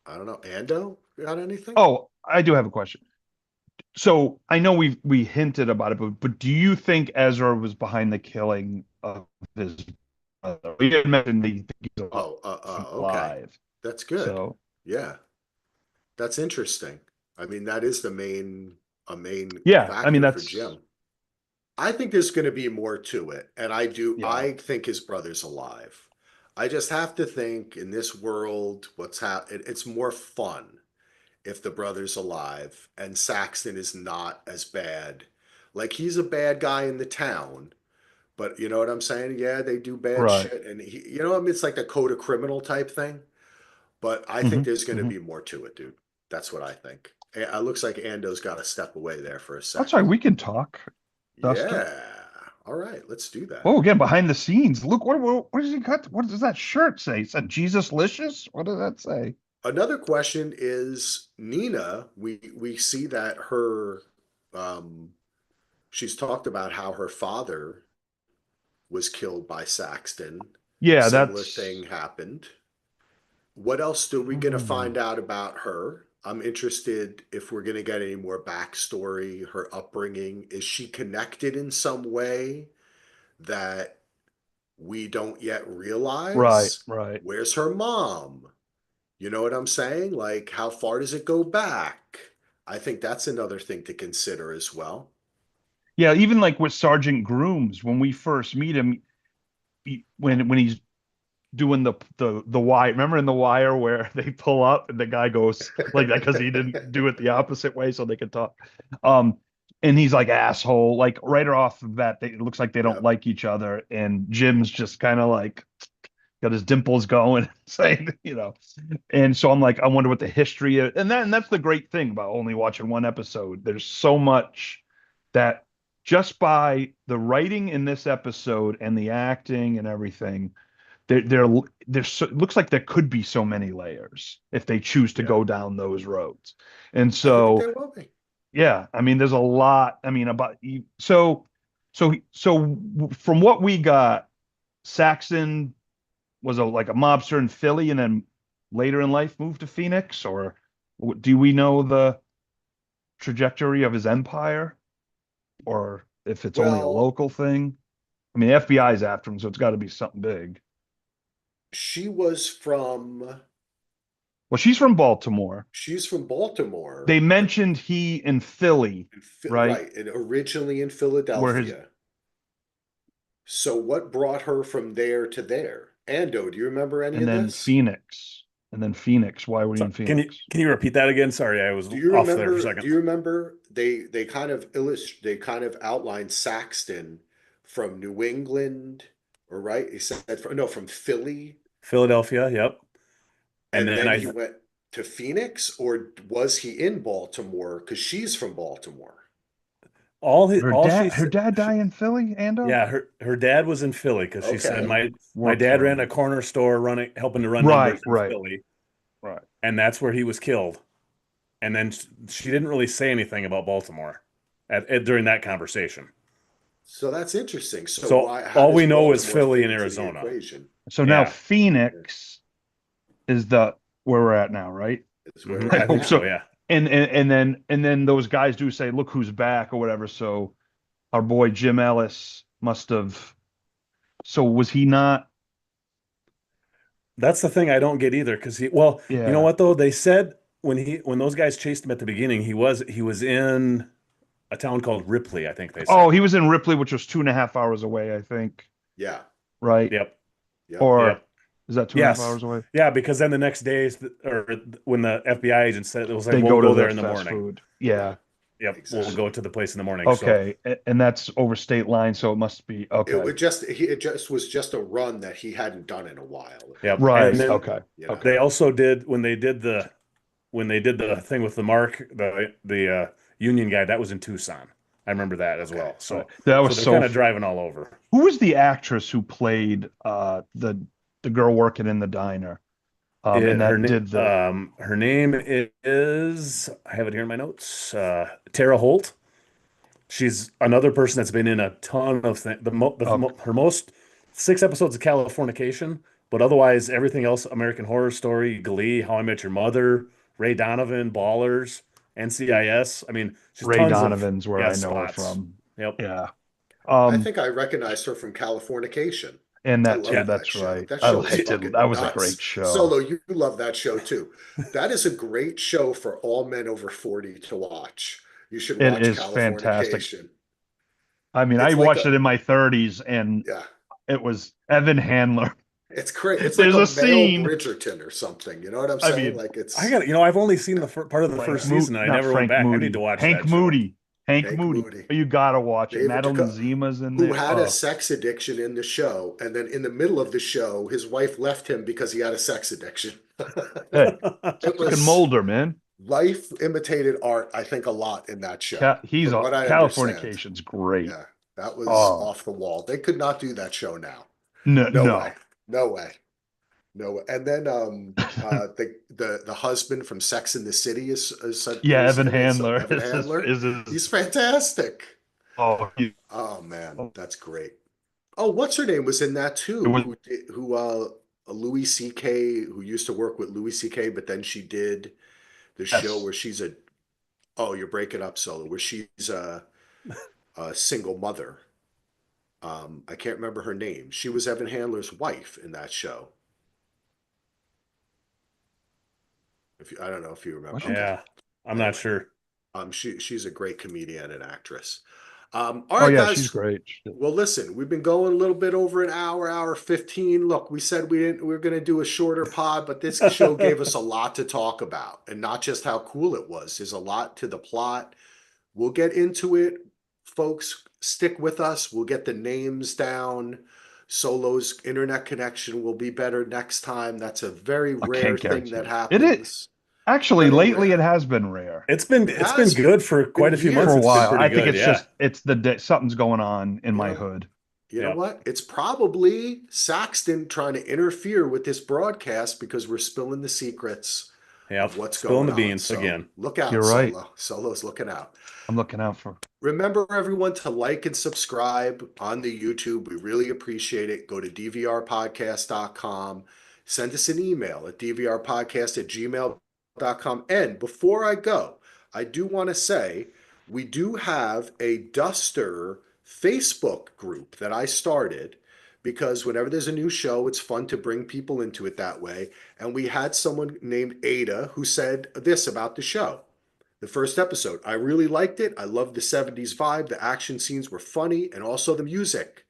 I don't know. Ando, got anything? oh, I do have a question. So I know we hinted about it, but do you think Ezra was behind the killing of his brother? We didn't mention he's Okay. alive. That's good. So Yeah, that's interesting. I mean, that is a main yeah, I mean factor for that's Jim. I think there's going to be more to it. And yeah, I think his brother's alive. I just have to think in this world, it's more fun if the brother's alive and Saxton is not as bad. Like he's a bad guy in the town, but you know what I'm saying? Yeah, they do bad right. shit. And I mean, it's like a code of criminal type thing. But I think Hmm. there's going to Hmm. be more to it, dude. That's what I think. It looks like Ando's got to step away there for a That's right. second. We can talk, Duster. Yeah. All right, let's do that. Oh, again, behind the scenes. Look, what does he got? What does that shirt say? It said Jesus Licious? What does that say? Another question is Nina. We see that um, she's talked about how her father was killed by Saxton. Yeah, Similar that's thing happened. What else are we going to hmm, find out about her? I'm interested if we're going to get any more backstory, her upbringing. Is she connected in some way that we don't yet right, realize? right. Where's her mom? You know what I'm saying? Like, how far does it go back? I think that's another thing to consider as well. Yeah, even like with Sergeant Grooms, when we first meet him, when he's doing the wire. Remember in the wire where they pull up and the guy goes like that because he didn't do it the opposite way so they could talk. Um, and he's like asshole. Like right off of that, it looks like they don't Yep. like each other. And Jim's just kind of like got his dimples going, saying, And so I'm like, I wonder what the history is. And that's the great thing about only watching one episode. There's so much that just by the writing in this episode and the acting and everything there there's so, it looks like there could be so many layers if they choose to Yeah. go down those roads. And I think so there will be. yeah, I mean there's a lot. I mean about so from what we got, Saxon was like a mobster in Philly and then later in life moved to Phoenix, or do we know the trajectory of his empire, or if it's only a Well, local thing? I mean the FBI is after him, so it's got to be something big. She was from, Well, she's from Baltimore. she's from Baltimore, They but mentioned he in Philly, right? right, and originally in Where his Philadelphia. So what brought her from there to there? Ando, do you remember any and of then this? Phoenix. And then Phoenix. Why were you So in Phoenix? can you repeat that again? Sorry, I was off there for a Do second. you remember they kind of they kind of outlined Saxton from New England, or right? He said no, from Philly, Philadelphia, yep. And and then then he went to Phoenix, or was he in Baltimore? Because she's from Baltimore. all she Her said, dad die in Philly, Ando? yeah, her dad was in Philly because she said Okay. my Worked dad for ran him. a corner store helping to run Right, numbers in right, Philly, right. and that's where he was killed. And then she didn't really say anything about Baltimore during that conversation. So that's interesting. So So why, how all does we know is Baltimore Philly fit and into the Arizona. equation? So now Yeah. Phoenix is the where we're at now, right? It's where Hmm. we're I I at think hope now. so, so. yeah. And then those guys do say, "Look who's back" or whatever. So our boy Jim Ellis must have. So was he not? That's the thing I don't get either because well, you know Yeah. what though? They said when those guys chased him at the beginning, he was in a town called Ripley, I think they Oh, said. he was in Ripley, which was 2.5 hours away, I think. Yeah. Right? Yep. Yep. Or Yep. is that 2.5 hours Yes. away? Yeah, because then the next day, or when the FBI agent said it was like, They we'll go to go there the in the fast morning. food. Right. Yeah. Yep, we'll go Exactly. to the place in the morning. So, Okay. And that's over state line, so it must be It okay. would just it just was just a run that he hadn't done in a while. yep. And Right. then Okay. You know. Okay. they also did when they did the thing with the Mark, the Union guy, that was in Tucson. I remember that as Okay. well. All right. So That so was they're so kind of driving all over. who was the actress who played the girl working in the diner? And that did the Her name is, I have it here in my notes. Tara Holt. She's another person that's been in a ton of things. okay. Her most 6 episodes of Californication, but otherwise everything else: American Horror Story, Glee, How I Met Your Mother, Ray Donovan, Ballers, NCIS. I mean, just Ray tons of Donovan's where I guest know her spots. from. Yep. Yeah. I Um, think I recognized her from Californication. and I that too, love Yeah. that that's show. right. That I show is liked it. fucking That was a great nuts. show. Solo, you love that show too. That is a great show for all men over 40 to watch. You should It watch is fantastic. Californication. I mean, I It's like watched a it in my 30s and yeah. it was Evan Handler. It's great. It's like There's a a male scene. Bridgerton or something. You know what I'm I saying? mean, Like I it's got, I have only seen the part of the Frank first yeah. Moody, season and I not never went Frank back. I need to Moody, watch Hank that show. Moody, Hank Hank Moody. Moody. You gotta watch it. David Madeline Duchovny, Zima's in who there. had a Oh, sex addiction in the show, and then in the middle of the show, his wife left him because he had a sex addiction. hey, it's It fucking was Mulder, man. life imitated art, I think, a lot in that show, from what I understand. Californication's great. Yeah, that was Oh, off the wall. They could not do that show now. no, No way. no. No way. No way. And then the husband from Sex in the City Yeah, is Evan in it. So Handler Evan Handler, is his, he's fantastic. oh, Oh man, oh, that's great. Oh, what's her name was in that it too? was Who Louis C.K. who used to work with Louis C.K. but then she did the show yes. where she's a oh, you're breaking up solo, where she's a single mother. I can't remember her name. She was Evan Handler's wife in that show. If you, I don't know if you remember. Was she? Okay. Yeah, I'm not Anyway, sure. she's a great comedian and actress. All Oh right, yeah, she's guys. great. Well, listen, we've been going a little bit over an hour, hour 15. Look, we said we were going to do a shorter pod, but this show gave us a lot to talk about, and not just how cool it was. There's a lot to the plot. We'll get into it, folks. Stick with us. We'll get the names down. Solo's internet connection will be better next time. That's a very I rare can't thing guarantee that it. It is happens. actually Very lately it rare. has been rare It It's been has good for been quite a few for months. a It's been years. while. pretty I think good. it's Yeah. just something's going on in You my know, hood. you know Yeah. what? It's probably Saxton trying to interfere with this broadcast because we're spilling the secrets Yep. of what's Spilling going the on. beans So again. look out, You're right. Solo. Solo's looking out. I'm looking out for. Remember, everyone, to like and subscribe on the YouTube. We really appreciate it. Go to dvrpodcast.com. Send us an email at dvrpodcast@gmail.com. And before I go, I do want to say we do have a Duster Facebook group that I started because whenever there's a new show, it's fun to bring people into it that way. And we had someone named Ada who said this about the show. The first episode, I really liked it. I loved the 70s vibe. The action scenes were funny and also the music.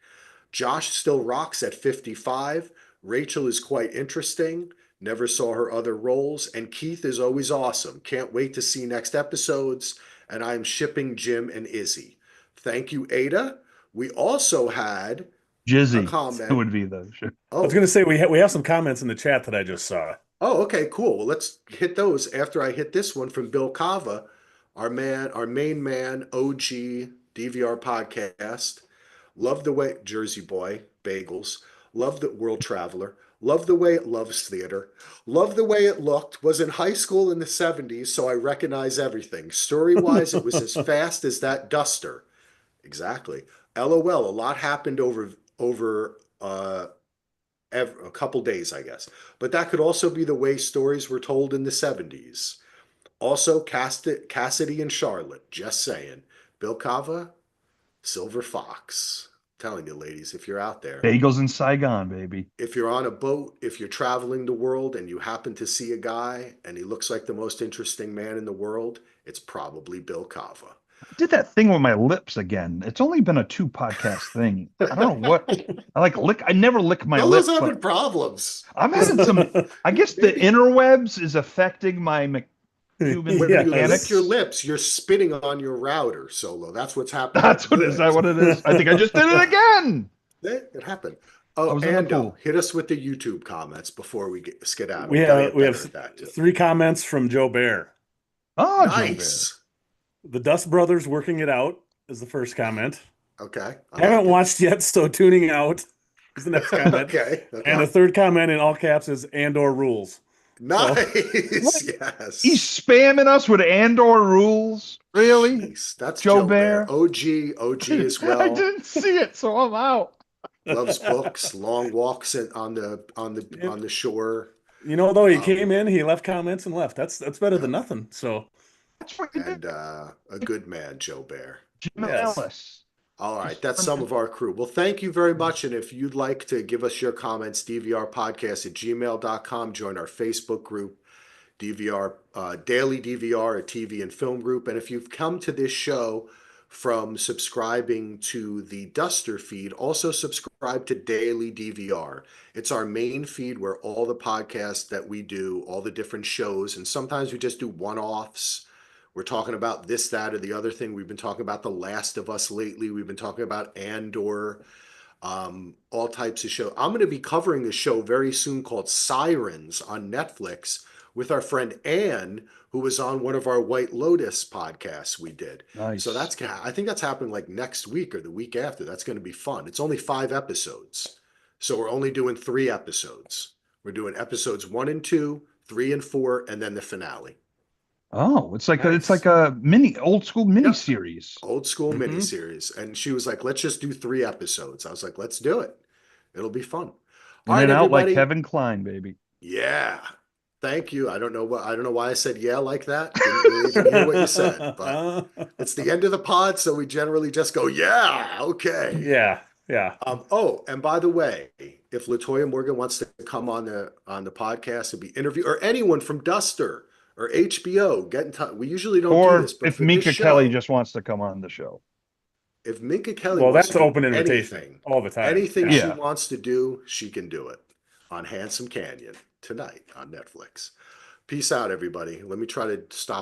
Josh still rocks at 55. Rachel is quite interesting. Never saw her other roles. And Keith is always awesome. Can't wait to see next episodes. And I'm shipping Jim and Izzy. Thank you, Ada. We also had a Jizzy comment. would be the show. I was Oh, going to say we have some comments in the chat that I just saw. oh, okay, cool. Well, let's hit those after I hit this one from Bill Kava, our main man, OG DVR podcast. Love the way Jersey Boy, Bagels. Love the World Traveler. Love the way it loves theater. Love the way it looked. Was in high school in the 70s, so I recognize everything. Story-wise, it was as fast as that Duster. Exactly. LOL. A lot happened over a couple days, I guess. But that could also be the way stories were told in the 70s. Also, Cassidy and Charlotte. Just saying. Bill Kava, Silver Fox. I'm telling you, ladies, if you're out there, Bagels in Saigon, baby. if you're on a boat, if you're traveling the world and you happen to see a guy and he looks like the most interesting man in the world, it's probably Bill Kava. I did that thing with my lips again. It's only been a 2 podcast thing. I don't know what I like lick. I never lick my Bella's lips, having but problems. I'm having some. I guess the interwebs is affecting my human When you lick mechanics. your lips, you're spitting on your router, Solo. That's what's happening. That's what is that what it is? I think I just did it again. It happened. I Oh, was in the Ando, pool. hit us with the YouTube comments before we get out. We gotta have get we better have at that too. 3 comments from Joe Bear. Oh, Joe Bear. Nice. The Dust Brothers working it out is the first comment. Okay. I Haven't like it. watched yet, so tuning out is the next comment. Okay. And a third comment in all caps is and/or rules. Nice. What? Yes. He's spamming us with Andor rules. Really? Jeez, that's Joe Joe Bear. Bear? OG as I well. didn't see it, so I'm out. Loves books, long walks on the shore. You know, though he Um, came in, he left comments and left. That's better yeah. than nothing. So That's what you And did. a good man, Joe Bear. Jim yes. Ellis. All right, that's some of our crew. Well, thank you very much. And if you'd like to give us your comments, dvrpodcast@gmail.com. Join our Facebook group, DVR, Daily DVR, a TV and film group. And if you've come to this show from subscribing to the Duster feed, also subscribe to Daily DVR. It's our main feed where all the podcasts that we do, all the different shows, and sometimes we just do one-offs. We're talking about this, that, or the other thing. We've been talking about The Last of Us lately. We've been talking about Andor, all types of shows. I'm going to be covering a show very soon called Sirens on Netflix with our friend Anne, who was on one of our White Lotus podcasts we did. Nice. So I think that's happening like next week or the week after. That's going to be fun. It's only 5 episodes. So we're only doing 3 episodes. We're doing episodes 1 and 2, 3 and 4, and then the finale. Oh, it's like Nice. a old school mini series. Old school Mhm. miniseries. And she was like, let's just do 3 episodes. I was like, let's do it. It'll be fun. All In right, and out like everybody. Kevin Kline, baby. Yeah. Thank you. I don't know why I said yeah like that. Didn't really even hear what you said, but it's the end of the pod, so we generally just go, yeah, okay. yeah. Oh, and by the way, if Latoya Morgan wants to come on the podcast and be interviewed, or anyone from Duster or HBO, get in touch. We usually don't do Or this, but if for Minka this Kelly show, just wants to come on the show. if Minka Kelly Well, wants that's to do open invitation anything, all the time. anything Yeah. she wants to do, she can do it on Handsome Canyon tonight on Netflix. Peace out, everybody. Let me try to stop